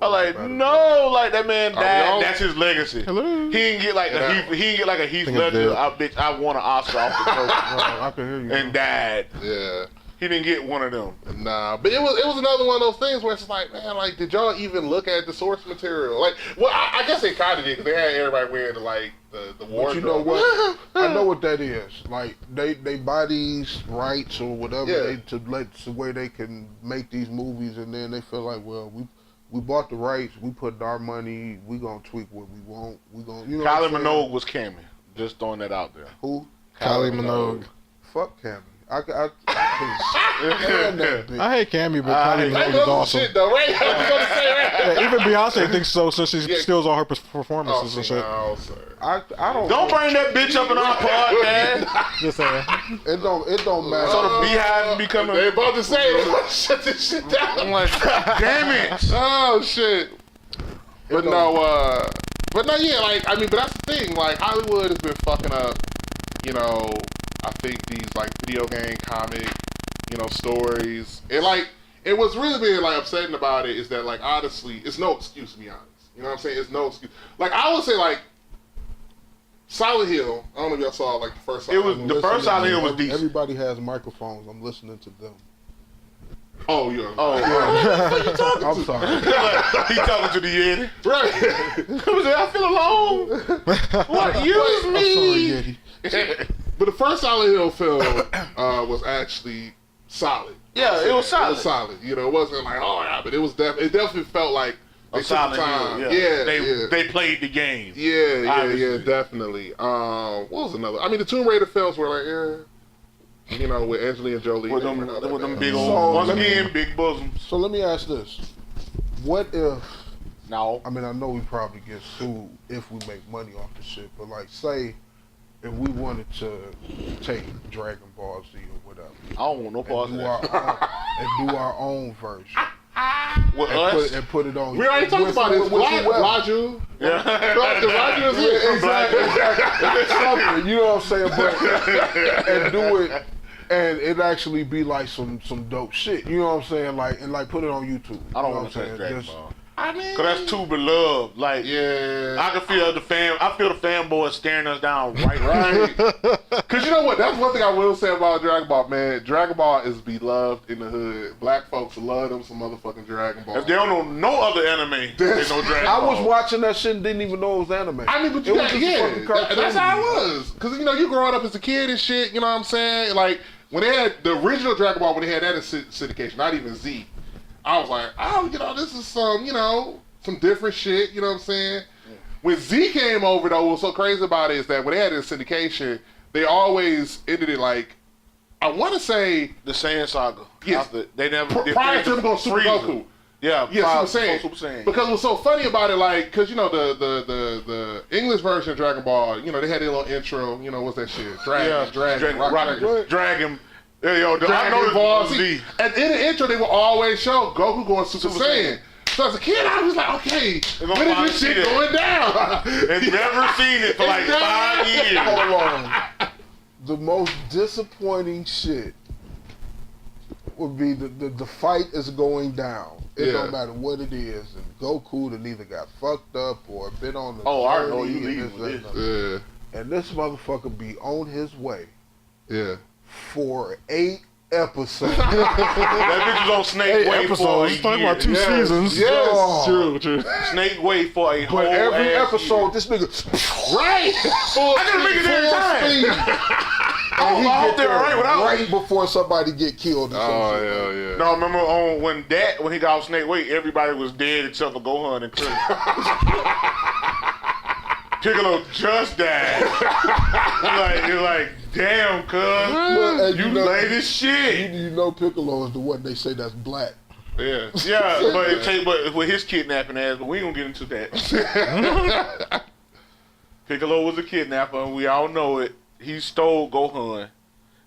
I'm like, no, like that man Are we died. on? That's his legacy. Hello? He didn't get like Yeah. he didn't get like a Heath Think it's Ledger. dead. I won an Oscar off the coast I can hear you. and died. Yeah. He didn't get one of them. Nah, but it was another one of those things where it's like, man, like, did y'all even look at the source material? Like, well, I guess they kind of did because they had everybody wearing the But wardrobe. you know what? I know what that is. Like they buy these rights or whatever Yeah. to where they can make these movies, and then they feel like, well, we bought the rights, we put our money, we gonna tweak what we want, we gonna, you know. Kylie what I'm saying? Minogue was Cammy. Just throwing that out there. Who? Kylie Minogue. Fuck Cammy. I stand that bitch. I hate Cammy, but I Kylie hate- That Minogue is was awesome. shit though, right? I was gonna say right. Yeah, even Beyonce thinks so, so she Yeah. steals all her Oh, performances and shit. no, sir. I don't. Don't bring that bitch up in our podcast. Just saying. It don't matter. So the Beehive be coming. They about to say it. Shut this shit down. I'm like, damn it. Oh shit. But no, yeah, like I mean, but that's the thing. Like Hollywood has been fucking up. You know, I think these like video game, comic, you know, stories. And like, it was really been like upsetting about it is that like honestly, it's no excuse to be honest. You know what I'm saying? It's no excuse. Like I would say like Silent Hill. I don't know if y'all saw like the first. It was Silent the Hill. first Silent Hill was decent. Everybody has microphones. I'm listening to them. Oh, yeah. I'm sorry. He talking to the Yeti. Right. I feel alone. What? Use I'm me. sorry, Yeti. But the first Silent Hill film was actually solid. Yeah, it was solid. It was solid. You know, it wasn't like, oh, yeah, but it was it definitely felt like they A took the Silent time. Hill. Yeah. They played the game. Yeah, Obviously. definitely. What was another? I mean, the Tomb Raider films were like, you know, with Angelina Jolie. With they them, were not that with them bad. big So, old, once let me- again, big bosoms. So let me ask this: what if? No. I mean, I know we probably get sued if we make money off the shit, but like, say if we wanted to take Dragon Ball Z or whatever I don't want no parts of and that. do our own version With and us? put it on. We already talked about this. Raju. Yeah. Raju is here. Exactly. Something, you know what I'm saying? But and do it, and it actually be like some dope shit. You know what I'm saying? Like and like put it on YouTube. I don't you know want to what touch I'm Dragon saying? Ball. I mean, Cause that's too beloved. Like, yeah. I can feel the fanboys staring us down right. Because you know what? That's one thing I will say about Dragon Ball, man. Dragon Ball is beloved in the hood. Black folks love them some motherfucking Dragon Ball. If they don't know no other anime, they know Dragon I Ball. was watching that shit and didn't even know it was anime. I mean, but you It was got, just a yeah, fucking cartoon. that's how it was. Because, you know, you growing up as a kid and shit, you know what I'm saying? Like, when they had the original Dragon Ball, when they had that in syndication, not even Z, I was like, oh, you know, this is some, you know, some different shit, you know what I'm saying? When Z came over, though, what was so crazy about it is that when they had it in syndication, they always ended it like, I want to say, The Saiyan Saga. Yes. After, they never did prior to them going Super Frieza. Goku. Yeah, Yeah, Super prior- Saiyan. Super Saiyan. Because what's so funny about it, like, because, you know, the English version of Dragon Ball, you know, they had their little intro, you know, what's that shit? Dragon. Yo, I Dragon know Ball this Z. And in the intro, they will always show Goku going Super Saiyan. So as a kid, I was like, okay, gonna when is finally this see shit that. going down? And never seen it for like 5 years. Hold on. The most disappointing shit would be the fight is going down. It Yeah. don't matter what it is, and Goku done either got fucked up or been on the Oh, I know journey you and leaving with this, this. and this motherfucker be on his way Yeah. for 8 episodes. That bitch was on Snake Way for a episodes. Talking about 2 year. seasons. Yes, Oh. true. Snake Way for a whole But every ass episode, year. this nigga Right. I gotta make it every time. And he I hope get they're there right without right before somebody get killed. Or some Oh, shit. hell yeah. No, remember on when he got off Snake Way, everybody was dead except for Gohan and Krillin. Piccolo just died. You're like, damn, But, cuz, you late as shit. You know Piccolo is the one they say that's black. Yeah. Yeah, but with his kidnapping ass, but we ain't gonna get into that. Piccolo was a kidnapper, and we all know it. He stole Gohan,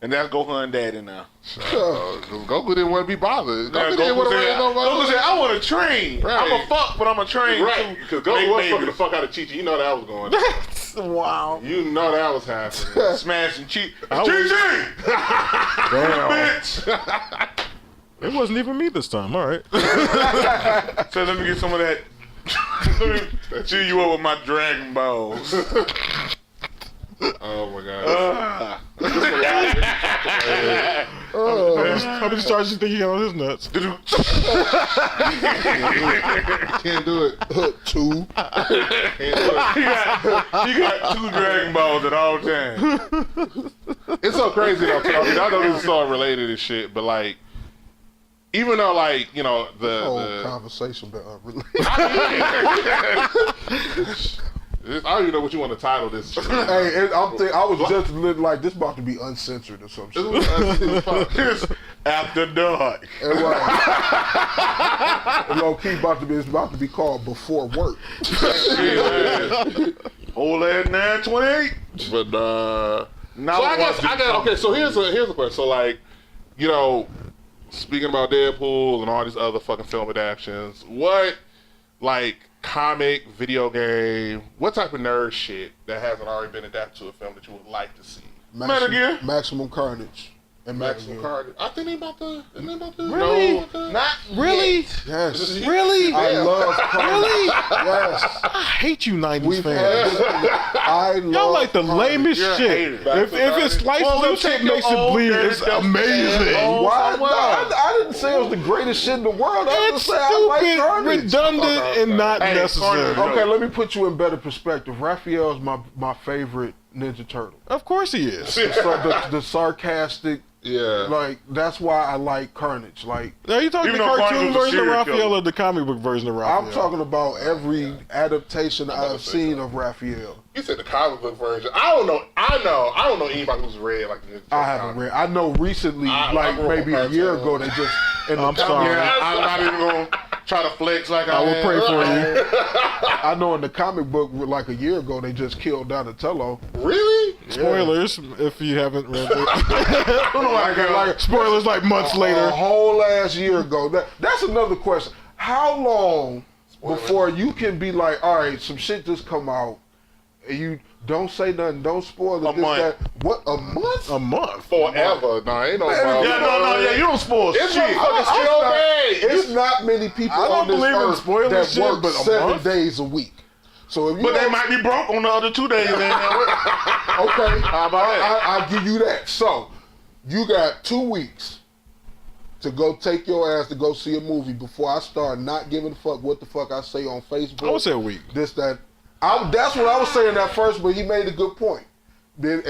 and that's Gohan daddy now. Goku didn't want to be bothered. Now, Goku didn't want to raise Goku nobody. said, I want to train. Right. I'm a fuck, but I'm a train Right, too. because Goku was fucking the fuck out of Chi-Chi. You know that was going on. Wow. You know that was happening. Smashing cheek. I was- Damn. Bitch. It wasn't even me this time. All right. So let me get some of that. Let me cheer you up with my Dragon Balls. Oh my god. How many stars you think he got on his nuts? Can't do it. 2. Can't do it. You got 2 Dragon Balls at all times. It's so crazy though. 'Cause I mean, I know this is all related and shit, but like, even though like, you know, Whole conversation been unrelated. I don't even know what you want to title this. Shit. Hey, I was just like, this about to be uncensored or some shit. After dark. And low key it's about to be called Before Work. Old ass 928. But Now so I got okay. So here's a question. So like, you know, speaking about Deadpool and all these other fucking film adaptations, what like comic, video game, what type of nerd shit that hasn't already been adapted to a film that you would like to see? Metal Gear? Maximum Carnage. And Maximum Carnage. I think they about to. Really? No. Not Really? Yes. Really? I love Carnage. Really? Yes. I hate you 90s We've fans. had, I love Y'all like the lamest You're a shit. hater. If it slices up shit makes it bleed, it's amazing. Why? No, I didn't say it was the greatest shit in the world. I It's just say I like stupid, Carnage. redundant, and not Hey, necessary. Carnage, Okay, let me put you in better perspective. Raphael's my favorite Ninja Turtle. Of course he is. The sarcastic, Yeah. like that's why I like Carnage. Like Are you talking Even the though cartoon Carnage was a version of serial Raphael killer. or the comic book version of Raphael? I'm talking about every adaptation I've seen of Raphael. You said the comic book version. I don't know anybody who's read like the Ninja I Turtle haven't comic. read. I know recently, I like grew up maybe on a year cartoons. ago, they just. I'm sorry. Yeah, I'm not even gonna try to flex like I I will am. pray for you. I know in the comic book, like a year ago, they just killed Donatello. Really? Spoilers, if you haven't read it. Like Spoilers like months a later. whole ass year ago. That's another question. How long before you can be like, all right, some shit just come out, and you don't say nothing, don't spoil it. A month. That. What, a month? A month. Forever. No, ain't no Man, problem. Yeah, you don't spoil It's shit. motherfucking still made. It's not many people I don't on this believe in earth spoiling that shit, work but a 7 month? days a week. So if you But they don't- might be broke on the other 2 days. They ain't at work. Okay, How about that? I'll give you that. So, you got 2 weeks to go take your ass to go see a movie before I start not giving a fuck what the fuck I say on Facebook. I would say a week. This, that. That's what I was saying at first, but he made a good point. Then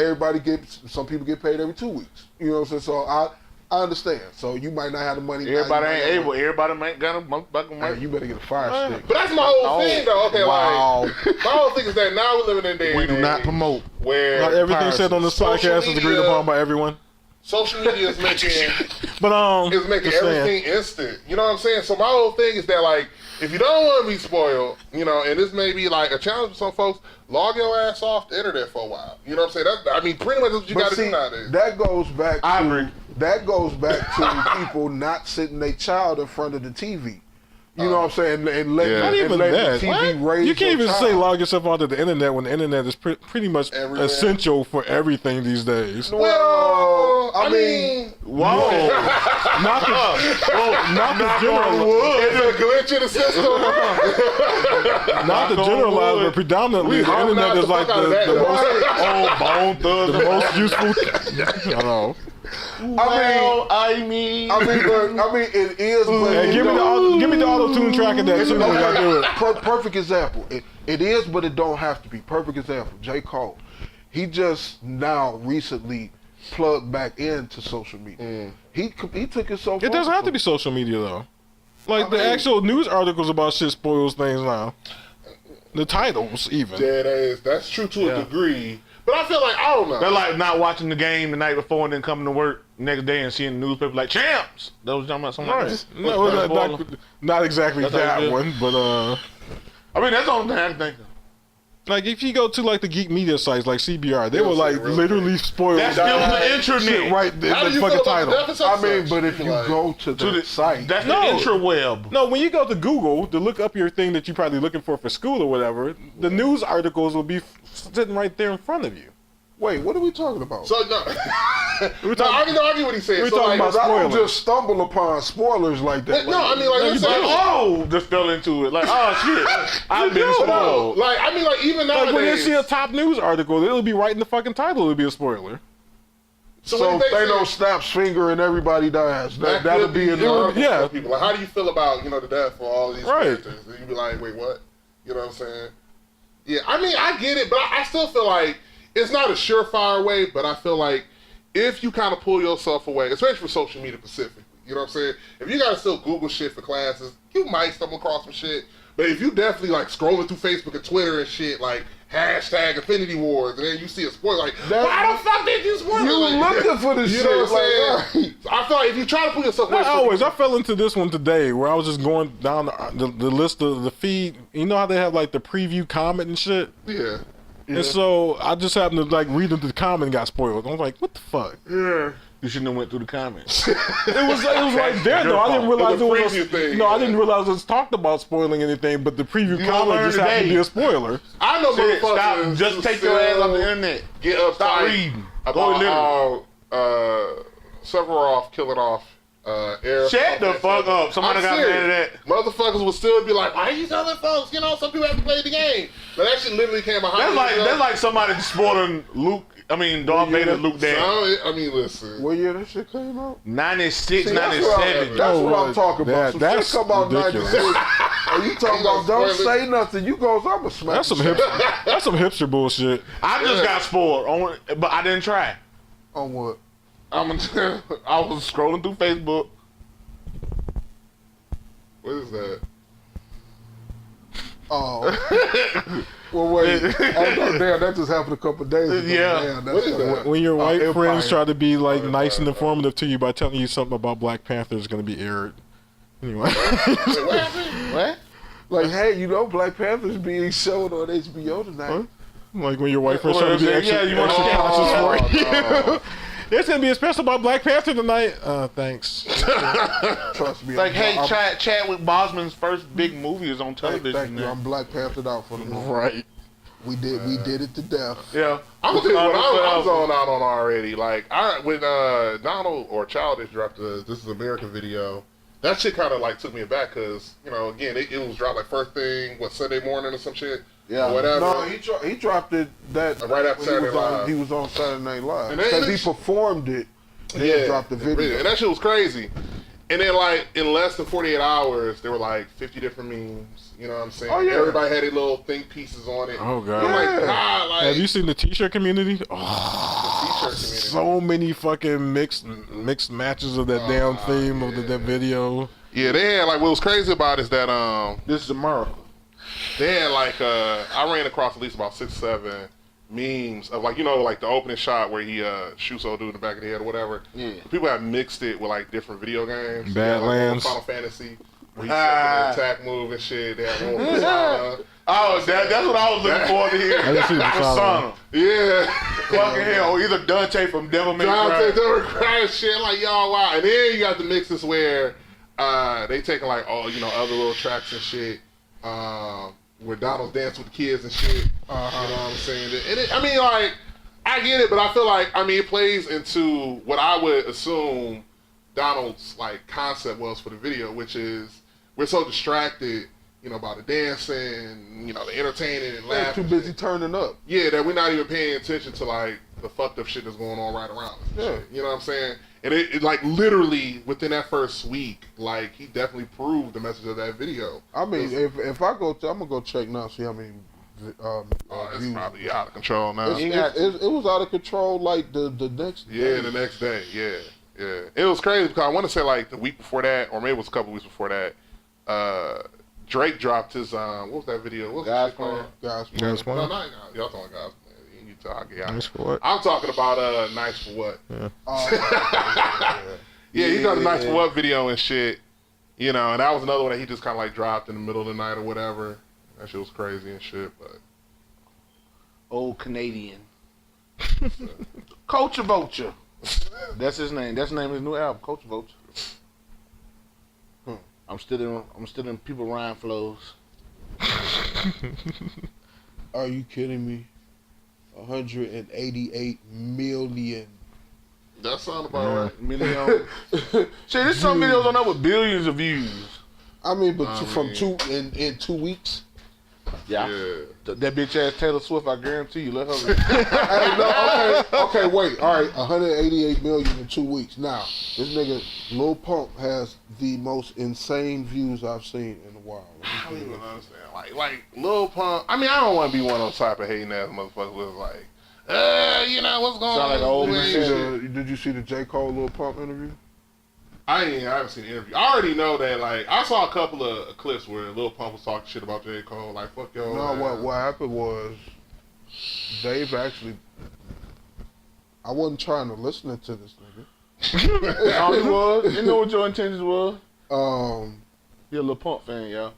some people get paid every 2 weeks. You know what I'm saying? So, I understand. So, you might not have the money. now, Everybody you might ain't not- able. Everybody ain't got a motherfucking Hey, money. you better get a fire stick. But that's my whole thing, though. Okay, Wow. like my whole thing is that now we're living in a day We and do not age promote. where Not everything said on this Social podcast is agreed media- upon by everyone. social media is making But is making just saying. everything instant. You know what I'm saying? So my whole thing is that like if you don't want to be spoiled, you know, and this may be like a challenge for some folks, log your ass off the internet for a while. You know what I'm saying? I mean, pretty much that's what you But got to see, do nowadays. that goes back I to agree. people not sitting their child in front of the TV. You know what I'm saying? And letting, Yeah. Not even and letting that. the TV raise You can't your even say child. log yourself onto the internet when the internet is pretty much Everywhere. essential for everything these days. Well, I mean, Whoa. Not the general, it's a glitch in the system. not the on generalized, wood. but predominantly We the internet harmonized is the like fuck out of that, the though. most Oh, Bone Thugs. the most useful. I don't know. I mean, it is. But Hey, give me the auto tune track of that too when I do it. Perfect example. It is, but it don't have to be. Perfect example. J. Cole. He just now recently plugged back into social media. He took himself. It doesn't have to be social media though. Like the actual news articles about shit spoils things now. The titles even. Dead ass. That's true to a degree. But I feel like I don't know. They're like not watching the game the night before and then coming to work next day and seeing the newspaper like champs. That was talking about something like that. No, not exactly That's how that you do. one, but I mean, that's the only thing I can think of. like if you go to like the geek media sites like CBR, they Real will like quick, real literally spoil That's still the shit internet. right in How the do you fucking feel about title. the deficit I mean, search? but if you Like, go to the site, That's No. the intraweb. No, when you go to Google to look up your thing that you're probably looking for school or whatever, the news articles will be sitting right there in front of you. wait, what are we talking about? So no, We're no, I talking, can argue what he's saying. we're So, talking like, about I don't spoilers. just stumble upon spoilers like that. no, I mean like you're you saying. do. Oh, Just fell into it. Like, oh shit. I've been do. spoiled. like I mean like even Like when you nowadays. see a top news article, it'll be right in the fucking title. It'll be a spoiler. so So when they say- Thanos snaps finger and everybody dies. That'll could be in the the article yeah. for people. Like, how do you feel about the death for all these Right. characters? And you be like, wait, what? You know what I'm saying? Yeah, I mean I get it, but I still feel like it's not a surefire way. But I feel like if you kind of pull yourself away, especially for social media specifically, you know what I'm saying? If you gotta still Google shit for classes, you might stumble across some shit. But if you definitely like scrolling through Facebook and Twitter and shit, like hashtag Infinity Wars, and then you see a spoiler, like, why the fuck did you spoil You it? Like, looking for this you shit? know what I'm like, saying? So I feel like if you try to pull yourself away, Not from always. I fell into this one today where I was just going down the list of the feed. You know how they have like the preview comment and shit? yeah. And so I just happened to like read the comment and got spoiled. I was like, what the fuck? Yeah. You shouldn't have went through the comments. It was right there though. I didn't realize It it was a was preview thing, no, I yeah. didn't realize it was talked about spoiling anything, but the preview You comment learn just happened to today. be a spoiler. I know Shit, motherfuckers. stop. Just who take your ass still off the internet. Get uptight Stop reading. Go about literally. how Sephiroth killing off air. Shut the fuck up. Somebody I'm got mad serious. at that. Motherfuckers would still be like, why are you telling folks? You know, some people have to play the game. But that shit literally came behind That's like somebody spoiling Darth Vader, Luke dad. I mean, listen. What year that shit came out? 96, See, 97. That's what I'm talking about. That's Some shit come out ridiculous. 96. Are you talking about don't say nothing? You goes, I'm a smack. That's some hipster bullshit. I just got spoiled, but I didn't try. On what? I was scrolling through Facebook. What is that? Oh. Well, wait. Oh, no, damn, that just happened a couple days ago. Yeah. Damn, What is that? When your white Empire. friends try to be like nice and informative to you by telling you something about Black Panther is going to be aired. Anyway. Wait, what happened? What? Like, hey, you know, Black Panther's being shown on HBO tonight. Huh? Like when your white friends What try to is be it? extra, Yeah, you want extra to- conscious Oh, for you. There's going to be a special about Black Panther tonight. Thanks. Trust me. Like, hey, I'm, Chadwick Boseman's first big movie is on television. Thank you. now. I'm Black Panthered out for the moment. Right. We did it to death. Yeah. I'm gonna tell you what I'm zoned out on already. Like, when Donald or Childish dropped the This Is America video, that shit kind of like took me aback because, you know, again, it was dropped like first thing, Sunday morning or some shit? Yeah. Or whatever. No, he dropped it that Right after when Saturday Live. he was on Saturday Night Live And then because he it's- performed it. Then dropped the video. And that shit was crazy. And then, like, in less than 48 hours, there were like 50 different memes. You know what I'm saying? Oh, yeah. Everybody had their little think pieces on it. Oh, God. I'm like, Yeah. God, like, Have you seen the t-shirt community? Oh, the t-shirt community. so many fucking mixed matches of that damn theme of that video. Yeah, they had, like, what was crazy about it is that, This is America. they had like I ran across at least about 6, 7 memes of like, you know, like the opening shot where he shoots old dude in the back of the head or whatever. Yeah. People have mixed it with like different video games. Badlands. Like, Final Fantasy where he set the attack move and shit. They have one with Persona. Oh, that's what I was looking forward to hear. I didn't see the Persona. Yeah. Fucking hell. Or either Dante from Devil May Dante Cry. Devil Cry shit like y'all wow. And then you got the mixes where they taking like other little tracks and shit. Where Donald's dance with the kids and shit. You know what I'm saying? And I mean, like, I get it, but I feel like, it plays into what I would assume Donald's, like, concept was for the video, which is we're so distracted, by the dancing, the entertaining and They're laughing. too busy turning up. Yeah, that we're not even paying attention to, like, the fucked up shit that's going on right around us. And Yeah. shit. You know what I'm saying? And it like, literally, within that first week, like, he definitely proved the message of that video. I mean, if I go, I'm gonna go check now, see how many It's views. probably out of control now. It was out of control. Like the next. Yeah, the next day. Yeah. It was crazy because I want to say like the week before that, or maybe it was a couple weeks before that. Drake dropped his what was that video? What was God's that called? Guys, Guys, No, not y'all talking God's Plan. You need to talk. Yeah. Nice for what? I'm talking about Nice for What. yeah. Yeah, he got a Nice for What video and shit. And that was another one that he just kind of like dropped in the middle of the night or whatever. That shit was crazy and shit, but. Old Canadian. Culture Vulture. That's his name. That's the name of his new album, Culture Vulture. I'm still in people rhyme flows. Are you kidding me? 188 million. That sound about right. Million. Shit, there's some videos on there with billions of views. I mean, but from in 2 weeks. Yeah. That bitch ass Taylor Swift, I guarantee you, let her. Hey, no, okay, wait. All right, 188 million in 2 weeks. Now, this nigga Lil Pump has the most insane views I've seen in a while. I don't even understand. Like Lil Pump. I mean, I don't want to be one of those type of hating ass motherfuckers who's like, what's going Sound on? like an old man? Did you see the J. Cole Lil Pump interview? I haven't seen the interview. I already know that. Like, I saw a couple of clips where Lil Pump was talking shit about J. Cole. Like, fuck yo. No, man. what happened was Dave actually. I wasn't trying to listen to this nigga. All he was. You know what your intentions was? Um, He a Lil Pump fan, y'all.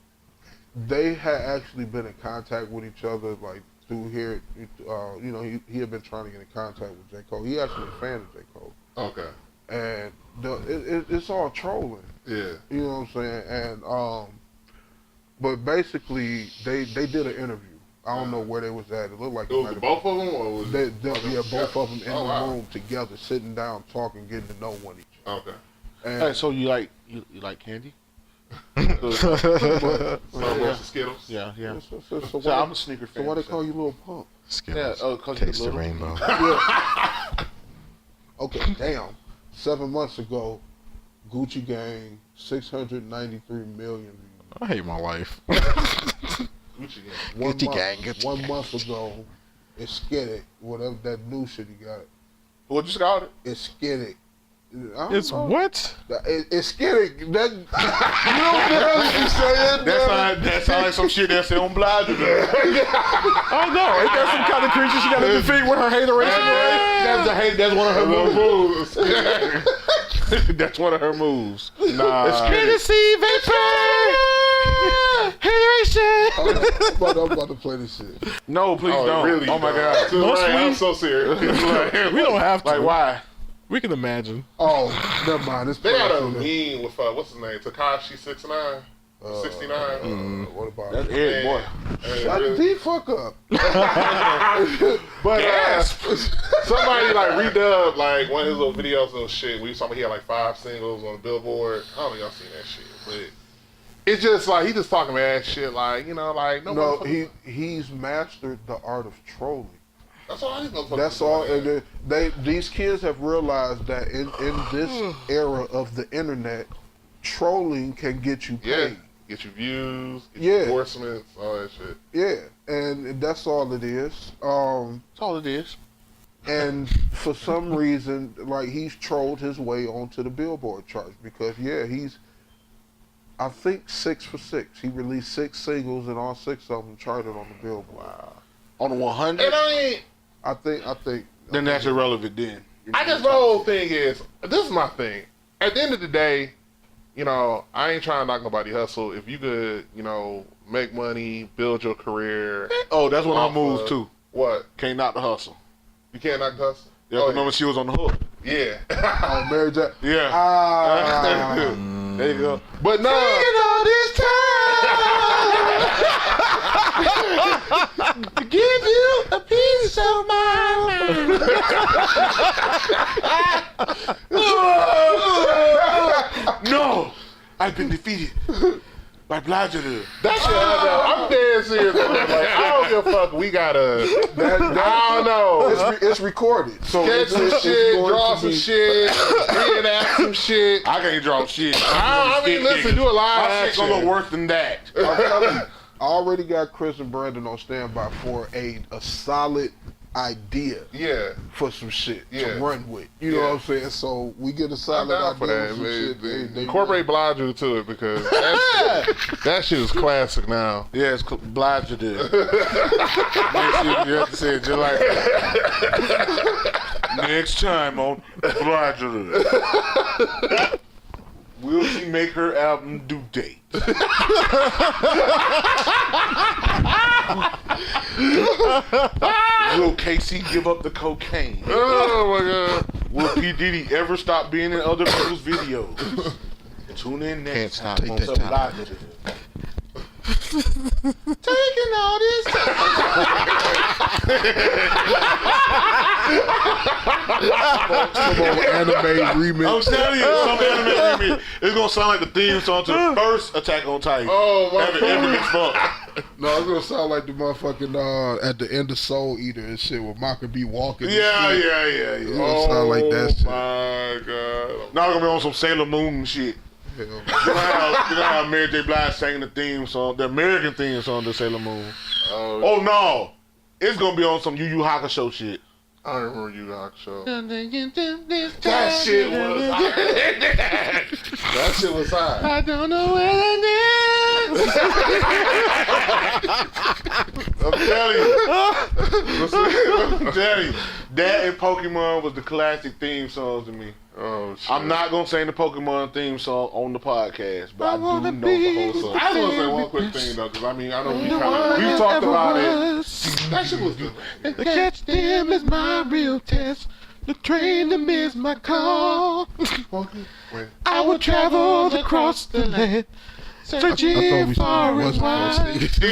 they had actually been in contact with each other, like through here. He had been trying to get in contact with J. Cole. He actually a fan of J. Cole, Okay. and it's all trolling. Yeah. You know what I'm saying? And but basically they did an interview. I don't know where they was at. It looked like It was both of them, or was both of them in Oh, the wow. room together, sitting down, talking, getting to know one each other. Okay. Hey, so you like candy? Some Skittles. Yeah. So So I'm a sneaker fan. So why they call you Little Pump? Yeah, cause Taste you the rainbow. Okay, damn. 7 months ago, Gucci Gang, 693 million views. I hate my life. Gucci Gang. Gucci Gang, Gucci 1 month ago, it's Skitty, whatever that new shit he got. What you called it? It's Skitty. It's what? It's Skitty. That, you know what the hell is you saying? That sound like some shit that's on Blige. Oh no, ain't that some kind of creature she got to defeat with her hateration? That's one of her moves. That's one of her moves. Nah. Hennessy vapor! Hateration! I'm about to play this shit. No, please don't. Really? Oh my god. I'm so serious. We don't have to. Like why? We can imagine. Oh, never mind. It's They got a personal. meme with what's his name? Takashi 69, 69. What about That's it? Ed, boy. Shut the deep fuck up. But somebody like redubbed like one of his little videos and shit. We was talking about he had like 5 singles on the Billboard. I don't know if y'all seen that shit, but it's just like he just talking mad shit like like No, he's mastered the art of trolling. That's all these motherfuckers. That's all. And these kids have realized that in this era of the internet, trolling can get you paid. Get you views, get Yeah. you endorsements, all that shit. Yeah, and that's all it is. That's all it is. And for some reason, like he's trolled his way onto the Billboard charts because he's, I think 6 for 6. He released 6 singles and all 6 of them charted on the Billboard. Wow. On the 100? And I think. Then that's irrelevant then. I guess my whole thing is, this is my thing. At the end of the day, I ain't trying to knock nobody hustle. If you could, make money, build your career. Oh, that's one of off her moves too. What? Can't knock the hustle. You can't knock the hustle? Yeah, remember she was on the hook. Yeah. Oh, Mary J. Yeah. There you go. But no. all this time to give you a piece of my mind. No, I've been defeated by Blige. That shit, I'm dead serious. Like, I don't give a fuck. We gotta. I don't know. It's recorded. So Sketch some shit, draw some shit, reenact some shit. I can't draw shit. I mean, listen, do a live My shit's gonna action. look worse than that. I'm telling you, I already got Chris and Brandon on standby for a solid idea Yeah. for some shit Yeah. to run with. You know Yeah. what I'm saying? So we get a I'm solid down idea for that. with some Man. shit. They Incorporate Blige to it because that shit is classic now. Yeah, it's Blige did. You have to say it just like that. Next time on Blige. Will she make her album due date? Will Casey give up the cocaine? Oh my god. Will P. Diddy ever stop being in other people's videos? Tune in next time take on that time. Blige. Taking all this Come on, anime remix. I'm telling you, some anime remix. It's gonna sound like the theme song to the first Attack on Titan. Oh my Ever god. gets fucked. No, it's gonna sound like the motherfucking at the end of Soul Eater and shit where Maka be walking. and Yeah. shit. It's Oh gonna sound like that shit. My god. Now we're gonna be on some Sailor Moon shit. Hell. You know how Mary J. Blige sang the theme song, the American theme song to Sailor Moon. Oh, Oh no, it's gonna be on some Yu Yu Hakusho shit. I don't remember you Rock Show. That That shit was hot. That shit was hot. I don't know where it is. I'm telling you. I'm telling you. That and Pokemon was the classic theme songs to me. Oh shit. I'm not gonna sing the Pokemon theme song on the podcast, but I do know the whole song. I was gonna say one quick thing though, because I mean I know we talked about it. That shit was good. To catch them is my real test. To train them is my call. I will travel across the land, searching far and wide. You to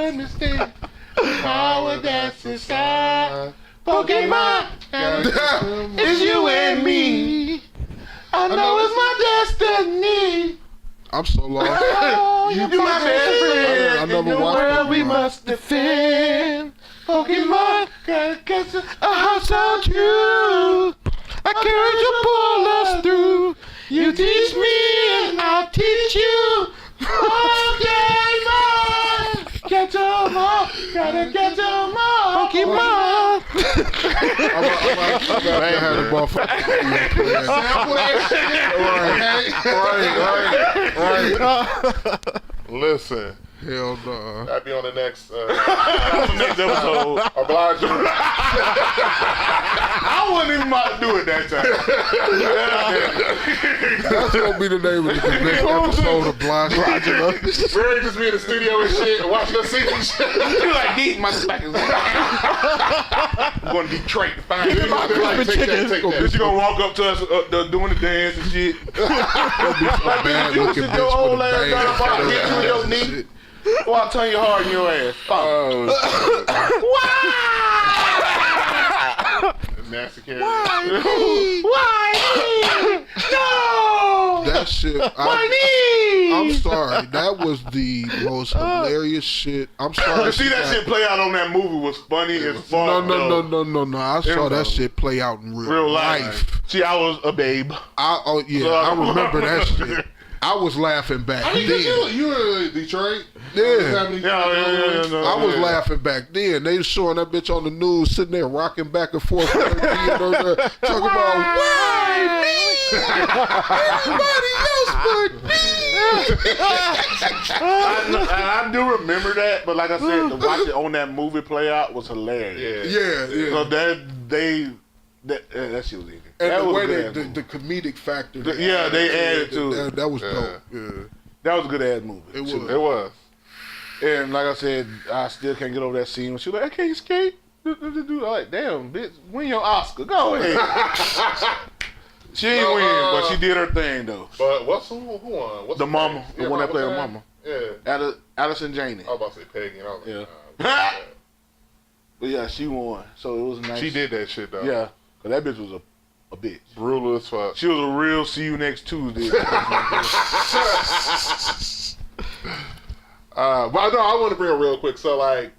understand the power that's inside Pokemon. It's you and me. I know it's my destiny. I'm so lost. You my best friend. I never watched World we Pokemon. must defend. Pokemon, a heart so true. I carry you pull us through. You teach me and I'll teach you. Pokemon, catch 'em all, gotta catch 'em all. Pokemon. I'm about to have a motherfucker. Sample that shit. Right. Listen, Hell no. that'd be on the next Next episode. Oblige you. I wasn't even about to do it that time. That's gonna be the name of the next episode of Blind Roger. We're just be in the studio and shit and watching us sing and shit. You like Geek, motherfuckers. I'm going to Detroit to find you. Like, take that, take that. Bitch, you gonna walk up to us doing the dance and shit. Bad You looking sit bitch your old with a ass bang. down if I hit you with your knee. Or I'll turn your heart in your ass. Nasty character. No! That shit. I'm sorry. That was the most hilarious shit. I'm sorry. To see that shit play out on that movie was funny as fuck. No. I saw that shit play out in real life. See, I was a babe. I remember that shit. I was laughing back I mean, then. you were in Detroit. Yeah. I was Yeah. laughing back then. They was showing that bitch on the news, sitting there rocking back and forth, talking about why me? Anybody else but me? I do remember that, but like I said, to watch it on that movie play out was hilarious. Yeah. Yeah. So that shit was easy. And That the was way a good ass the comedic factor. movie. Yeah, they added to it. That was dope. Yeah. That was a good ass movie. It was. It was. And like I said, I still can't get over that scene when she was like, I can't skate. I'm like, damn, bitch, win your Oscar. Go ahead. She ain't win, but she did her thing, though. But who won? What's The her mama. name? The one that played her name? mama. Yeah. Allison Janney. I was about to say Peggy, and I was like, Yeah. nah, But yeah, she won. So it was nice. she did that shit though. Yeah. Because that bitch was a bitch. Brutal as fuck. She was a real see you next Tuesday. But no, I want to bring it real quick. So like,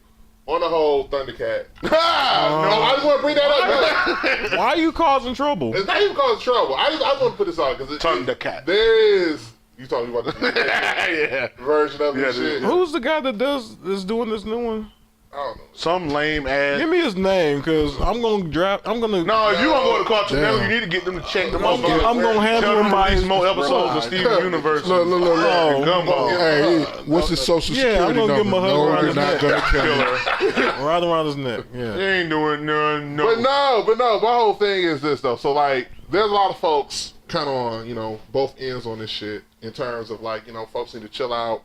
on the whole Thundercat. No, I just want to bring that up. Why are you causing trouble? It's not even causing trouble. I just want to put this on because Thundercat. there is. You talking about the Yeah. version of it? And shit. Who's the guy that is doing this new one? I don't know. Some lame ass. Give me his name, cause I'm gonna draft. I'm gonna. No, if you gonna go to Cartoon Damn. Network, you need to get them to check them I'm gonna handle Tell them him to by release his more episodes of pride. Steven Universe. Look. and Gumball. Hey, what's his social security Yeah, I'm gonna give him a number? hug No, around you're his not neck. gonna kill him. Right around his neck. Yeah. They ain't doing none. No. But no, my whole thing is this though. So like, there's a lot of folks kind of on, both ends on this shit in terms of like, folks need to chill out.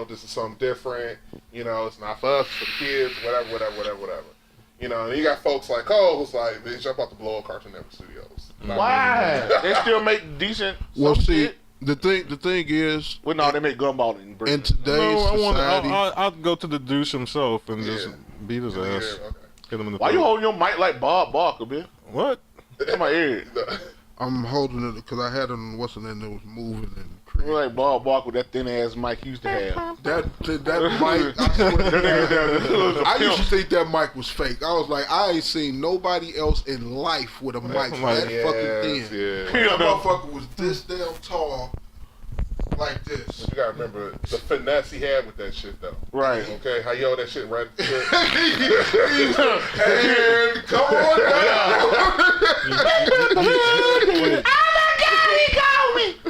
This is something different. It's not for us, it's for the kids, whatever. And you got folks like Cole who's like, bitch, I'm about to blow up Cartoon Network Studios. Why? They still make decent. Well, some see, shit. the thing is, Well, no, they make Gumball and bring in it. today's No, society, I'll go to the douche himself and just Yeah. beat his Yeah, ass. okay. Hit him in the Why you throat. holding your mic like Bob Barker, bitch? What? Come my ear. I'm holding it because I had it on what's the name that was moving and You creating. like Bob Barker with that thin ass mic he used to have. That mic, I swear to God, I used to think that mic was fake. I was like, I ain't seen nobody else in life with a mic that fucking thin. Yeah. That motherfucker was this damn tall, like this. But you gotta remember the finesse he had with that shit though. Right. Okay, how you hold that shit right? And come on down.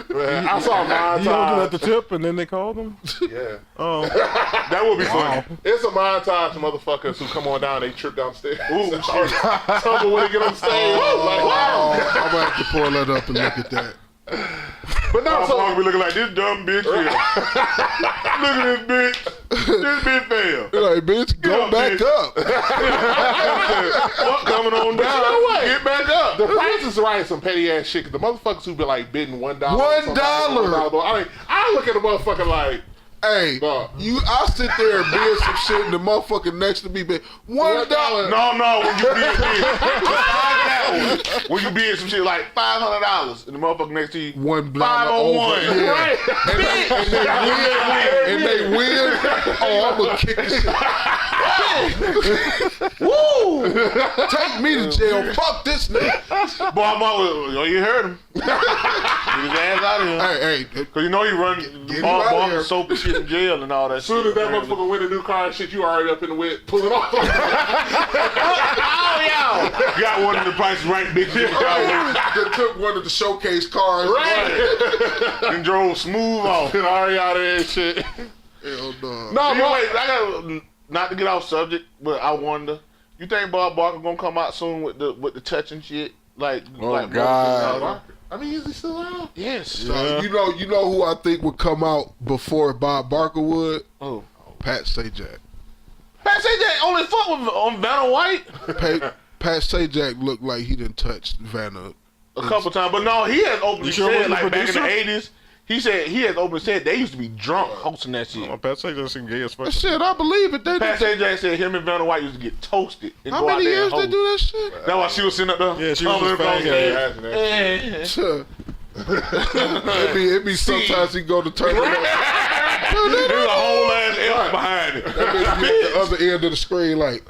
Man, I saw a He held it at montage. the tip and then they called him? Yeah. Oh. That would be funny. It's a montage of motherfuckers who come on down, they trip downstairs. Ooh, tumble when they get on stage. Like, wow. I'm gonna have to pull that up and look at that. But no, Bob Barker so be looking like this dumb bitch here. Look at this bitch. This bitch fail. You're like, bitch, go Yeah, back bitch. up. Fuck coming on down. Get back up. the price is right, some petty ass shit. 'Cause the motherfuckers who be like bidding $1. $1. I mean, I look at the motherfucker like, Hey, I sit there and bid some shit and the motherfucker next to me bid $1. No, when you bid when you bid some shit like $500 and the motherfucker next to you $1 $501. Yeah. Right. And they win. Oh, I'm gonna kick this shit. Woo! Take me to jail. Fuck this nigga. Boy, I'm always, you heard him. Get his ass out of here. Hey, Cause you know he run bar and soap and shit in jail and all that As soon as that motherfucker win a new car and shit, you already up in the whip, pulling off. Oh, yeah. Got one of the prices right, bitch. They took one of the showcase cars. And drove smooth off. Already out of there and shit. Hell no. No, Anyway, I got not to get off subject, but I wonder. You think Bob Barker gonna come out soon with the touching shit? Like, God. I mean, is he still out? Yes. So, you know who I think would come out before Bob Barker would? Oh. Pat Sajak. Pat Sajak only fuck with Vanna White Pat Sajak looked like he didn't touch Vanna a couple times, but no, he has openly sure said wasn't like the back in the producer? '80s. He said he has openly said they used to be drunk hosting that shit. Pat Sajak seem gay as fuck. Shit, I believe it. They Pat Sajak said him and Vanna White used to get toasted. And How go out many there years and they do that shit? That's why she was sitting up there. Yeah, she was just tumbling fanging. across the It be sometimes he go to turn it up. There's a whole ass F behind it. That bitch be at the other end of the screen like,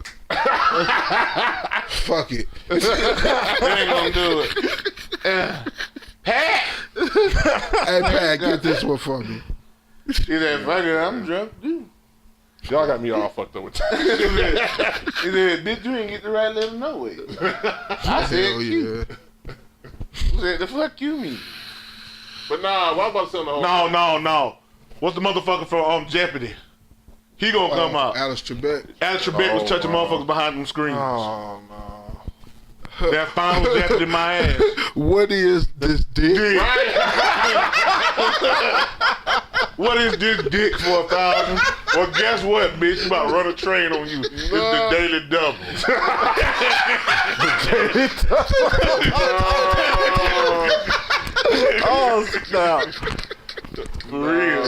fuck it. They ain't gonna do it. Pat! Hey, Pat, get this one for me. He said, fuck it, I'm drunk, dude. Y'all got me all fucked up with that. He said, bitch, you ain't get the right letter no way. I said, Hell cute. yeah. He said, the fuck you mean? But nah, what about to say on the whole? No. What's the motherfucker from Jeopardy? He gonna come out. Alice Trebek. Alex Trebek was touching motherfuckers behind them screens. Oh, no. That final Jeopardy my ass. What is this dick? What is this dick for 1,000? Well, guess what, bitch? You about to run a train on you. It's the Daily Double. Oh, snap. For real.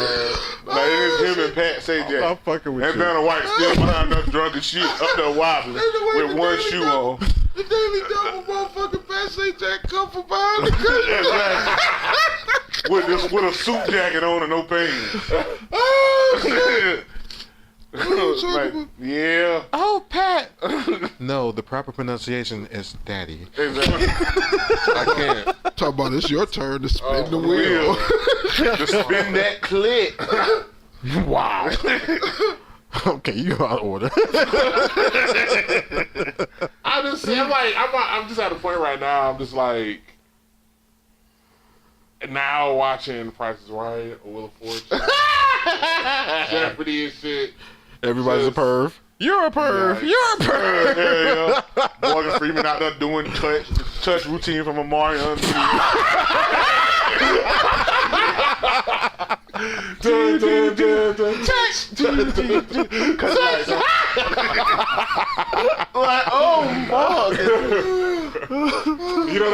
Like, it is him and Pat Sajak. I'm fucking with And you. Vanna White still behind us drunk as shit up there wobbling with one shoe on. The Daily Double motherfucking Pat Sajak come from behind the curtain. With a suit jacket on and no pants. Like, yeah. Oh, Pat. No, the proper pronunciation is daddy. Exactly. I can't. Talk about it's your turn to spin the wheel. To spin that clip. Wow. Okay, you out of order. I'm just at a point right now. I'm just like, now watching Price is Right or Wheel of Fortune, Jeopardy and shit. Everybody's a perv. You're a perv. Yeah. You're a perv. Yeah. Morgan Freeman out there doing touch routine from a Mario. Like, oh, Morgan. You know,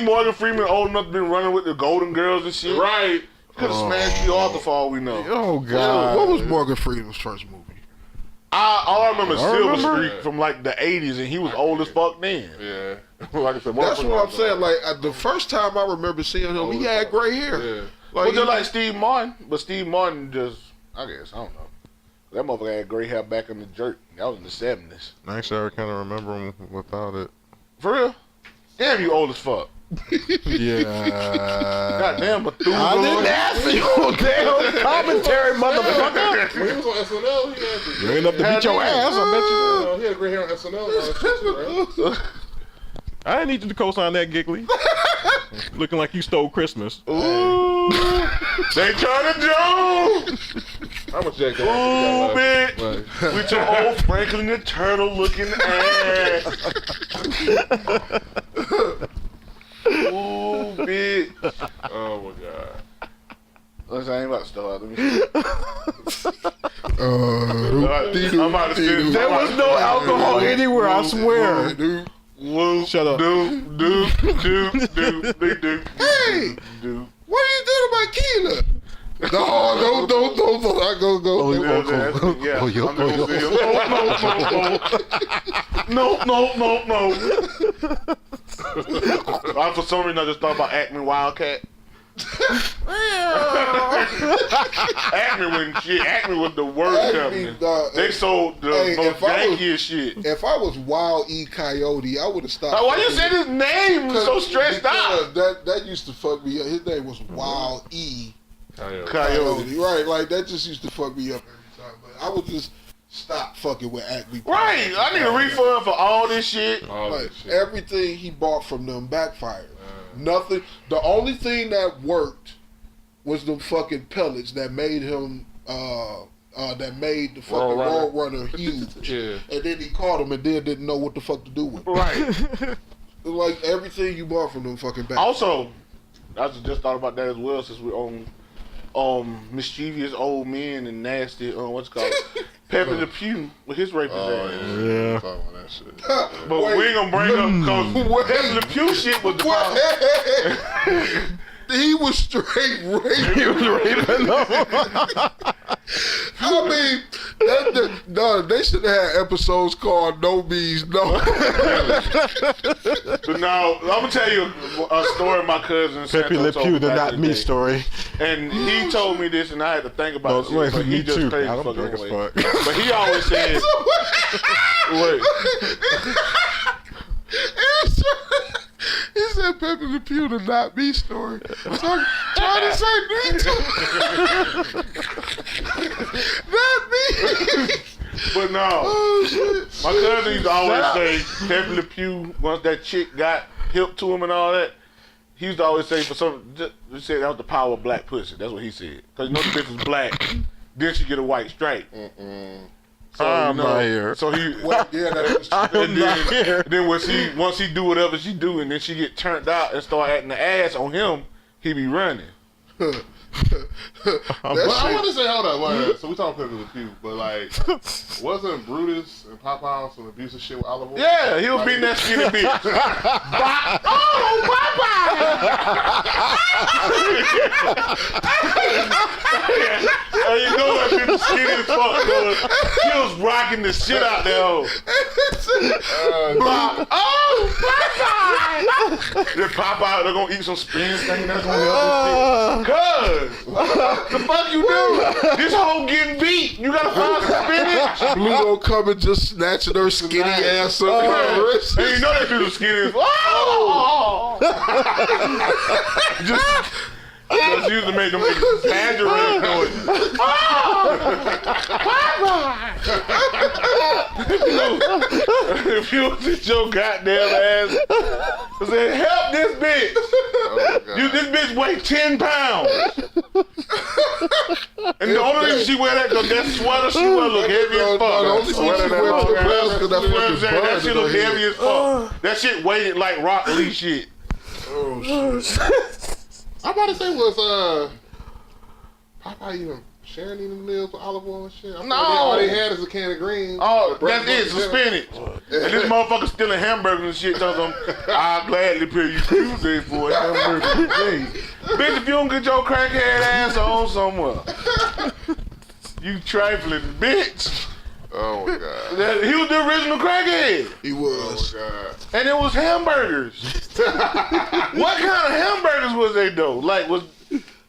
Morgan Freeman old enough to be running with the Golden Girls and shit. right? Could have smashed the Arthur for all we know. Oh, God. What was Morgan Freeman's first movie? All I remember is Silver remember. Streak from like the 80s, and he was old as fuck then. Yeah. Like I said, That's what I'm saying. Like the first time I remember seeing him, he had gray hair. Yeah. Well, just like Steve Martin, but Steve Martin just, I guess, I don't know. That motherfucker had gray hair back in the jerk. That was in the 70s. Actually, I kind of remember him without it. For real? Damn, you old as fuck. Yeah. Goddamn, Methuselah. I didn't ask you, damn commentary, motherfucker. When he was on SNL, he had You ain't up to beat your ass, I bet you. he had gray hair on SNL. I didn't need you to co-sign that, Giggly. Looking like you stole Christmas. Ooh. They trying to joke. How much Jack? Ooh, bitch. With your old Franklin the Turtle looking ass. Ooh, bitch. Oh my god. Listen, I ain't about to start. Let me see. I'm about to see. There was no alcohol anywhere, I swear. Woo, Shut up. Do. Hey, what are you doing to my Keela? No, don't. I go. Yeah. Oh, yo. No. For some reason, I just thought about Acme Wildcat. Acme was the worst company. They sold the most jankiest shit. If I was Wild E. Coyote, I would have stopped. Why you said his name? Was so stressed out. That used to fuck me up. His name was Wild E. Coyote. Right, like that just used to fuck me up every time. But I would just stop fucking with Acme. Right, I need a refund for all this shit. Everything he bought from them backfired. Nothing. The only thing that worked was the fucking pellets that made him. That made the fucking Road Runner huge. Yeah. And then he caught him and then didn't know what the fuck to do with it. Right. Like everything you bought from them fucking back. Also, I just thought about that as well since we're on mischievous old men and nasty what's it called Pepe Le Pew with his rapist ass. Yeah. Talking about that shit. But we ain't gonna bring up because Pepe Le Pew shit was the problem. He was straight raping. He was raping them. I mean, they should have had episodes called No Means No. But now I'm gonna tell you a story my cousin Pepe Le Pew, the not me story. and he told me this, and I had to think about it. Wait, But me he just too. crazy I don't fucking drink as way. fuck. But he always said, "Wait, He said Pepe Le Pew, the not me story. Trying to say me too. Not me. But no, my cousin used to always say Pepe Le Pew. Once that chick got hip to him and all that, he used to always say he said that was the power of black pussy. That's what he said. Cause you know the bitch is black, then she get a white stripe. So, I'm not here. So he, Yeah, that's and then once he do whatever she do, and then she get turned out and start acting the ass on him, he be running. But I want to say, hold up, wait, so we talking Pepe Le Pew, but like, wasn't Brutus and Popeye on some abusive shit with Oliver? Yeah, he was beating that skinny bitch. Hey, you know that bitch was skinny as fuck, bro. He was rocking the shit out there. Popeye! Then Popeye, they're gonna eat some spinach thing that's gonna help this shit. Cuz, the fuck you do? This hoe getting beat. You gotta find some spinach. Blue gonna come and just snatching her skinny ass up. And you know that bitch was skinny as just used to make them exaggerate noise. If you was just your goddamn ass, I said, help this bitch. This bitch weighs 10 pounds. And the only reason she wear that because that sweater she wear look heavy as fuck. The only reason she wear That shit look heavy as fuck. That shit weighted like Rock Lee shit. Oh shit. I'm about to say, was Popeye even sharing any meals with olive oil and shit? No. All they had is a can of greens. Oh, that's it, some spinach. And this motherfucker stealing hamburgers and shit, tells them, I'll gladly pay you Tuesday for a hamburger today. Bitch, if you don't get your crackhead ass on somewhere, you trifling bitch. Oh my god. He was the original crackhead. He was. Oh my god. And it was hamburgers. What kind of hamburgers was they though? Like,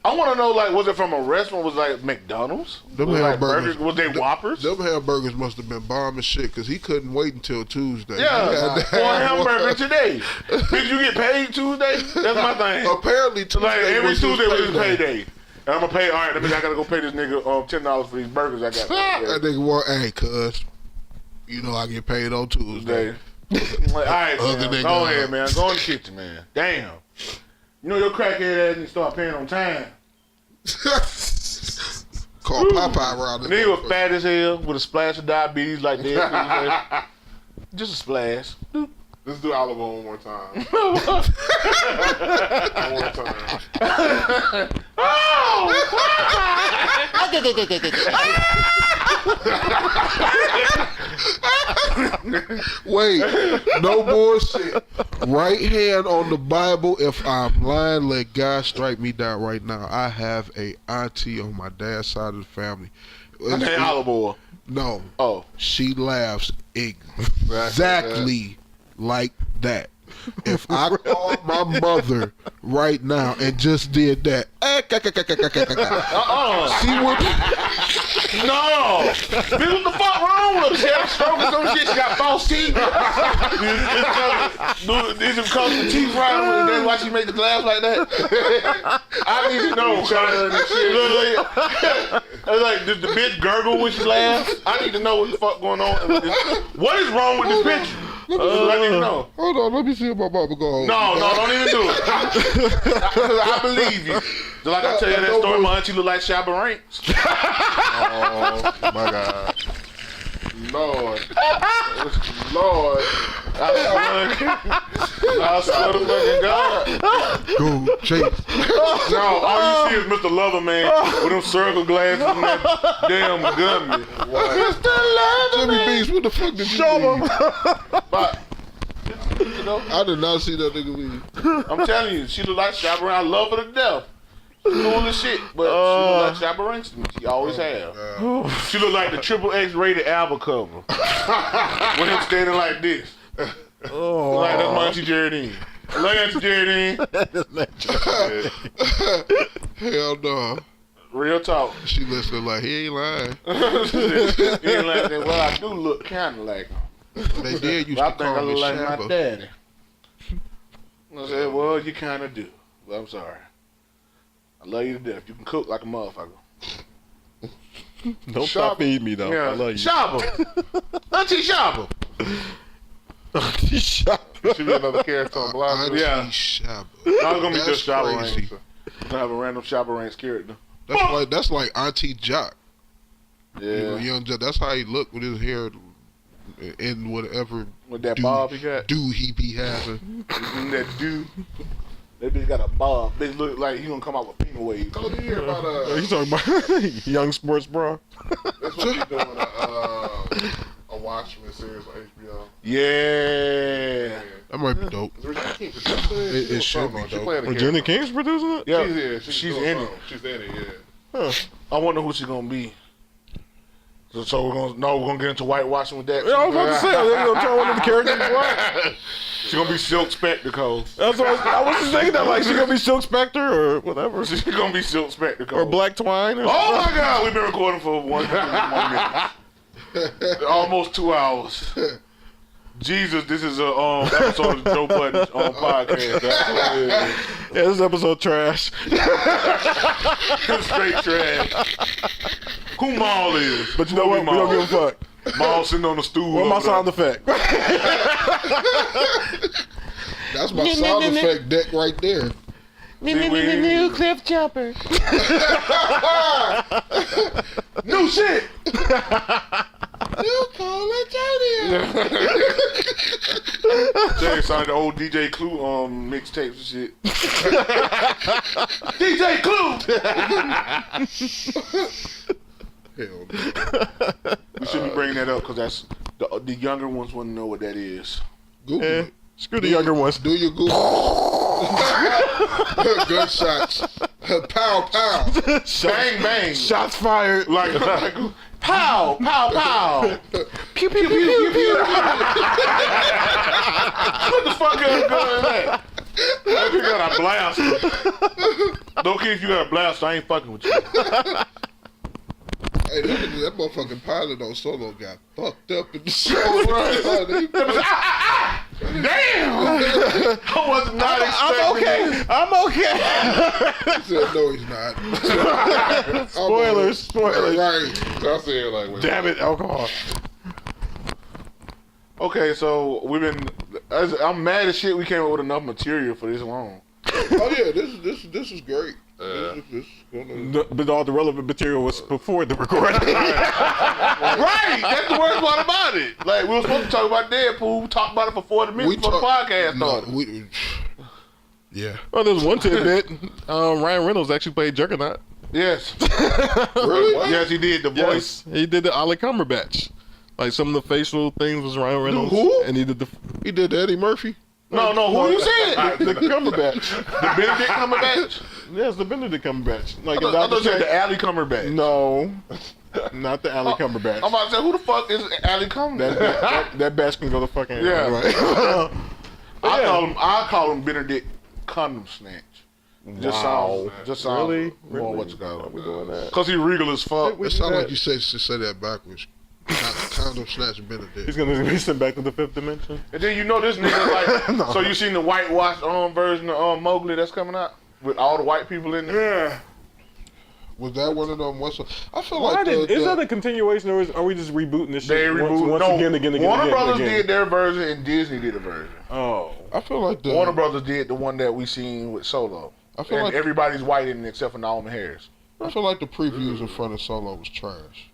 I want to know, like, was it from a restaurant? Was it like McDonald's? Them was it like hamburgers. burgers? Was they Whoppers? Them hamburgers must have been bomb as shit because he couldn't wait until Tuesday. Yeah, for a hamburger today. Bitch, you get paid Tuesday? That's my thing. Apparently, Tuesday Like, every was his Tuesday was his payday. And I'm going to pay, all right, that means I got to go pay this nigga $10 for these burgers I got. That nigga want, hey, cuz, you know I get paid on Tuesday. Like, all right, Other man, nigga. go ahead, man. Go in the kitchen, man. Damn. You know your crackhead ass need to start paying on time. Call Popeye around this Nigga was motherfucker. fat as hell with a splash of diabetes like that. Just a splash. Let's do olive oil one more time. One more time. Wait, no bullshit. Right hand on the Bible. If I'm lying, let God strike me down right now. I have a auntie on my dad's side of the family. Hey, Olive Oil. No. Oh. She laughs exactly like that. If I called my mother right now and just did that, she would. No! Bitch, what the fuck wrong with her? She had a stroke or some shit. She got false teeth. Is it because the teeth right? That's why she make the laugh like that? I need to know. It's like, does the bitch gurgle when she laughs? I need to know what the fuck going on. What is wrong with this bitch? I need to know. Hold on, let me see if my mama go home. No, don't even do it. I believe you. Just like I tell you that story, my auntie look like Shabba Ranks. Oh my God. Lord. I swear to fucking God. Go, Chase. No, all you see is Mr. Loverman with them circle glasses and that damn gummy. Mr. Jimmy Beast, what the fuck did you leave? But, you know, I did not see that nigga leave. I'm telling you, she look like Shabba Ranks. I love her to death. She's doing the shit, but she look like Shabba Ranks to me. She always have. She look like the XXX rated album cover. With him standing like this. Like that's my Auntie Geraldine. Like Auntie Geraldine. Hell no. Real talk. She listening like, he ain't lying. He ain't like that. Well, I do look kind of like him. They did used I to think I call me look like my Shabba. daddy. I said, well, you kind of do. But I'm sorry. I love you to death. You can cook like a motherfucker. Don't stop feeding me, though. Yeah. I love you. Shabba. Auntie Shabba. There should be another character on Block. Auntie Yeah. Shabba. I was going to be That's just Shabba crazy. Ranks. I'm going to have a random Shabba Ranks character. That's like Auntie Jock. You know, Yeah. young Jock. That's how he look with his hair in whatever With that bob he got. do he be having. That dude. That bitch got a bob. Bitch look like he gonna come out with peanut waves. Oh, did you hear about You talking about Young Sports Bra? that's what she's doing a Watchmen series on HBO. Yeah. That might be dope. Is Regina King producing it? It should be She dope. playing a Virginia character. King's producing it? Yeah. She's She's doing in it. something. She's in it, yeah. I wonder who she gonna be. So we're gonna get into whitewashing with that. Yeah, I was about to say, they're gonna tell one of the characters what. She gonna be Silk Spectacle. That's what I was just thinking that, like, she gonna be Silk Spectre or whatever. She gonna be Silk Spectacle. Or Black Twine. Or Oh my God, we've been recording for 1 minute. Almost 2 hours. Jesus, this is a episode of Joe Budden's podcast. That's what it is. yeah, this episode trash. Straight trash. Who Maul is? But you know what? We don't give a fuck. Maul sitting on the stool. What's my over sound effect? That's my sound effect deck right there. New cliff jumper. New shit. You call it Jay signed the old DJ Clue mixtapes and shit. DJ Clue. Hell no. We shouldn't be bringing that up because that's the younger ones wouldn't know what that is. Google Yeah. it. Screw the younger ones. Do your Google. Gunshots. Pow, pow. Bang bang. Shots fired. Like pow pow pow. Pew pew pew pew pew. What the fuck is that? If you got a blaster. Don't care if you got a blaster. I ain't fucking with you. Hey, that motherfucking pilot on Solo got fucked up in the show. Damn! I was not expecting. I'm okay. He said, no, he's not. Spoilers. Right. So I said, like, wait, Damn it, alcohol. Okay, so I'm mad as shit we came up with enough material for this long. Oh yeah, this is great. This is gonna... But all the relevant material was before the recording. Right! That's the worst part about it. Like, we were supposed to talk about Deadpool. We talked about it for 40 minutes before the podcast started. Yeah. Well, there's one tidbit. Ryan Reynolds actually played Juggernaut. Yes. Really? Yes, he did. The voice. Yes, he did the Ali Cumberbatch. Like some of the facial things was Ryan Reynolds. Who? And he did the. He did Eddie Murphy. No, who you said? The Cumberbatch. The Benedict Cumberbatch? Yes, the Benedict Cumberbatch. Like I thought you said the Alley Cumberbatch. No, not the Alley Cumberbatch. I'm about to say, who the fuck is Alley Cumberbatch? That batch can go the fucking Yeah. right. I call him Benedict Condom Snatch. Just sounds Really? more what's going We doing that? Because he regal as fuck. It sounds like you should say that backwards. Condom snatch Benedict. He's gonna be sent back to the fifth dimension. And then you know this nigga like, so you seen the whitewashed version of Mowgli that's coming out? With all the white people in there? Yeah. Was that one of them? I feel Why like is that a continuation, or are we just rebooting this They shit rebooted. once again? Warner Brothers did their version and Disney did a version. Oh. I feel like Warner Brothers did the one that we seen with Solo. I feel And like everybody's white in it except for Naomi Harris. I feel like the previews in front of Solo was trash.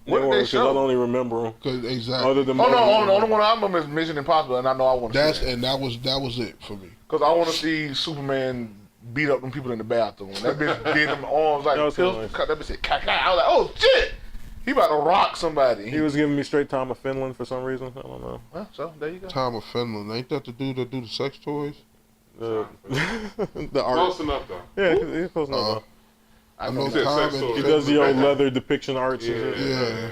What did they I show? don't only remember them. Cause exactly. Other than Oh no, the only one I remember is Mission Impossible, and I know I want to see that. And that was it for me. Because I want to see Superman beat up them people in the bathroom. That bitch did them arms like That was pills. nice. That bitch said, "Caca." I was like, oh shit, he about to rock somebody. He was giving me straight Tom of Finland for some reason. I don't know. Well, so there you go. Tom of Finland, ain't that the dude that do the sex toys? The art. Close enough though. Yeah, he's close enough. I know said Tom sex and toys. He does the old leather depiction arts. Yeah. And shit. Yeah.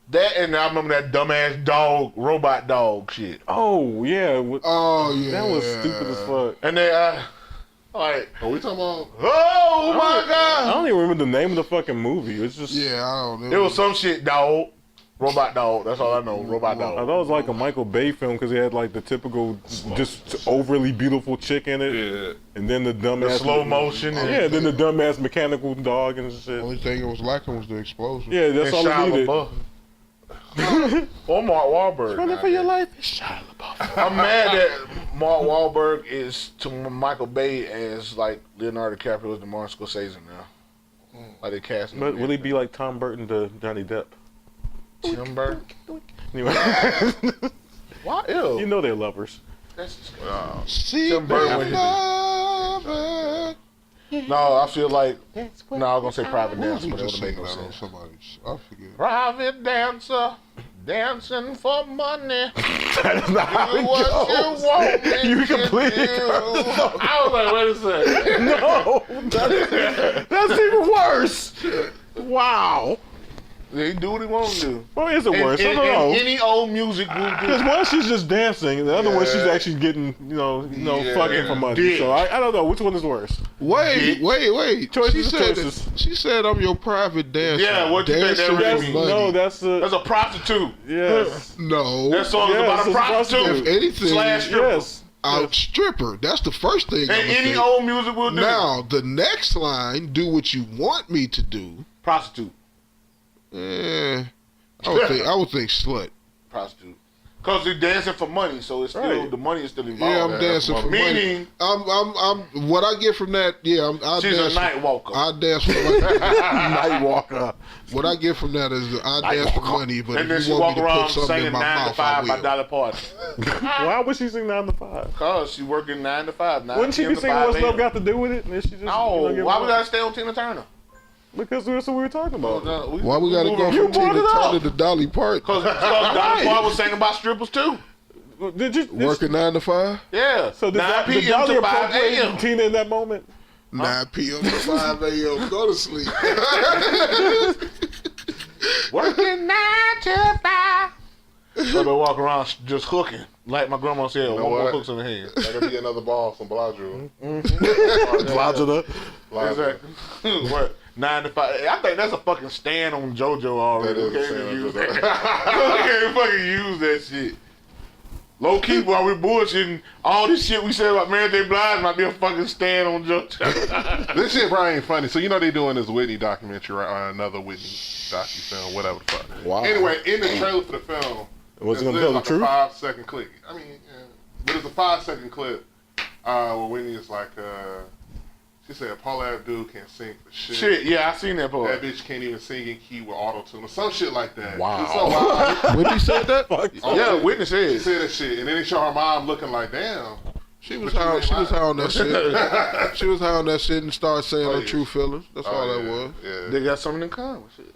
That and I remember that dumbass dog, robot dog shit. Oh yeah. Oh yeah. That was stupid as fuck. And they like, Are we talking about? oh my I god, don't even remember the name of the fucking movie. It's just Yeah, I don't know. it was some shit dog, robot dog. That's all I know, robot I dog. thought it was like a Michael Bay film because he had like the typical, just overly beautiful chick in it, Yeah. and then the dumbass Slow motion. And, Yeah, then the dumbass mechanical dog and shit. Only thing it was lacking was the explosion. Yeah, that's all Shia it needed. LaBeouf. Or Mark Wahlberg. Running for your life, it's Shia LaBeouf. I'm mad that Mark Wahlberg is to Michael Bay as like Leonardo DiCaprio is to Martin Scorsese now. Like they cast him. But will he be like Tom Burton to Johnny Depp? Tim Burton? Anyway, Why? Ew. you know they're lovers. That's just, See, Tim Burton with his- lover. no, I feel like no, I was gonna say private What was dancer, he but it just would make singing no that on sense. somebody's? I forget. Private dancer, dancing for money. That is not how Do it what goes. you want me You to completely do. I was like, wait a second. No, that's even worse. Wow. He do what he wants to do. Well, is it worse? I In don't know. any old music group. Because one, she's just dancing, and the other one, she's actually getting, Yeah. fucking for money. Dick. So I don't know which one is worse. Wait. Choices she are said choices. she said I'm your private dancer. Yeah, what you think that Dancing really for means? money. No, that's a That's a prostitute. yes, No. That song is Yes, about a it's a prostitute. prostitute. If anything, Slash stripper. yes. stripper. That's the first thing. And I'ma any say. old music will do. Now the next line, do what you want me to do. Prostitute. I would think slut. Prostitute. Because they're dancing for money, so it's still Right. the money is still Yeah, involved. I'm dancing for Meaning, money. I'm. What I get from that, I she's dance. a night walker. I dance for money. Night walker. What I get from that is I dance for money, but and then if she you want walk me to around put something singing in my 9 to mouth, I 5 by will. Dolly Parton. Why would she sing 9 to 5? Because she working 9 to 5. 9 Wouldn't she p.m. be to singing 5 What's Love a.m.? Got to Do with it? And then she just No, give why up? we gotta stay on Tina Turner? Because that's what we were talking about. Why we gotta go You from Tina brought it up. Turner to Dolly Parton? Because Dolly Parton was singing about strippers too. Did you Working 9 to 5, Yeah. So did 9 did p.m. Dolly to 5 appropriate a.m. Tina in that moment? 9 p.m. to 5 a.m. Go to sleep. Working 9 to 5. So they walk around just hooking. Like my grandma said, know one more what? hooks in the head. That'll be another ball from Bellagio. Exactly. What? 9 to 5. I think that's a fucking stand on JoJo already. That is We a can't stand on use JoJo. that. We can't fucking use that shit. Low key, while we bullshitting, all this shit we said about Mary J. Blige might be a fucking stand on JoJo. This shit probably ain't funny. So you know they doing this Whitney documentary, right? Or another Whitney docu-film, whatever the fuck. Wow. Anyway, in the trailer for the film, Was it there's gonna tell the like truth? a 5-second clip. I mean, yeah. But it's a 5-second clip where Whitney is like, she said Paula Abdul can't sing for shit. Shit, yeah, I seen that part. That bitch can't even sing in key with auto-tune or some shit like that. Wow. It's so wild. Whitney said that? Yeah, Whitney She said. said that shit, and then they show her mom looking like, damn. She was high on that shit. She was high on that shit and started saying her yeah. true feelings. That's all that yeah, was. Yeah. They got something in common. Shit.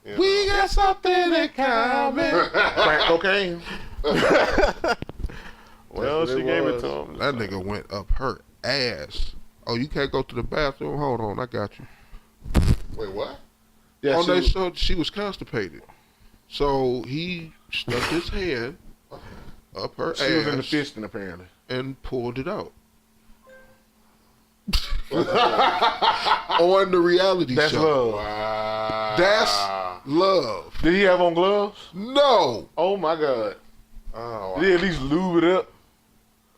Yeah. We got something in common. Crack cocaine. Well, That's what she it gave it was. to him. That nigga went up her ass. Oh, you can't go to the bathroom? Hold on, I got you. Wait, what? Yeah, On that show, she was constipated. So he stuck his hand up her she ass was in the fisting apparently. and pulled it out. On the reality That's show. love. Wow. That's love. Did he have on gloves? No. Oh my God. Oh, wow. Did he at least lube it up?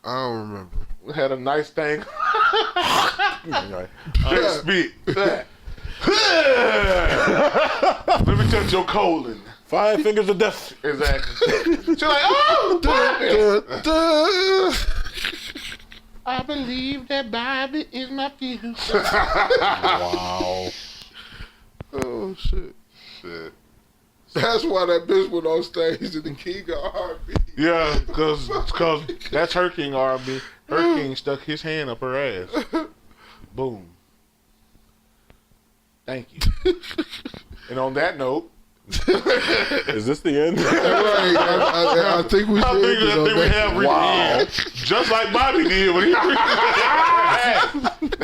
I don't remember. Had a nice thing. Spit. Let me touch your colon. 5 fingers of death. Exactly. She's like, oh, Bobby. I believe that Bobby is my future. Wow. Oh, shit. Shit. That's why that bitch went on stage in the King of R&B. Yeah, because that's her king R&B. Her king stuck his hand up her ass. Boom. Thank you. And on that note, Is this the end? Right. I think we I think should. we have reached the end. Just like Bobby did when he reached his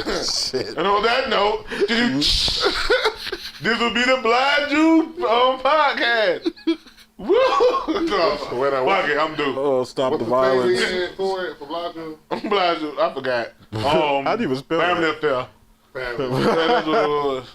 ass. And on that note, this will be the Blind Jude podcast. Woo! No, fuck it, I'm due. Oh, stop What's the the thing violence. again for it, for Blanca? I'm Blind Jude. I forgot. How do you even spell Family it? affair. Family. That's what it was.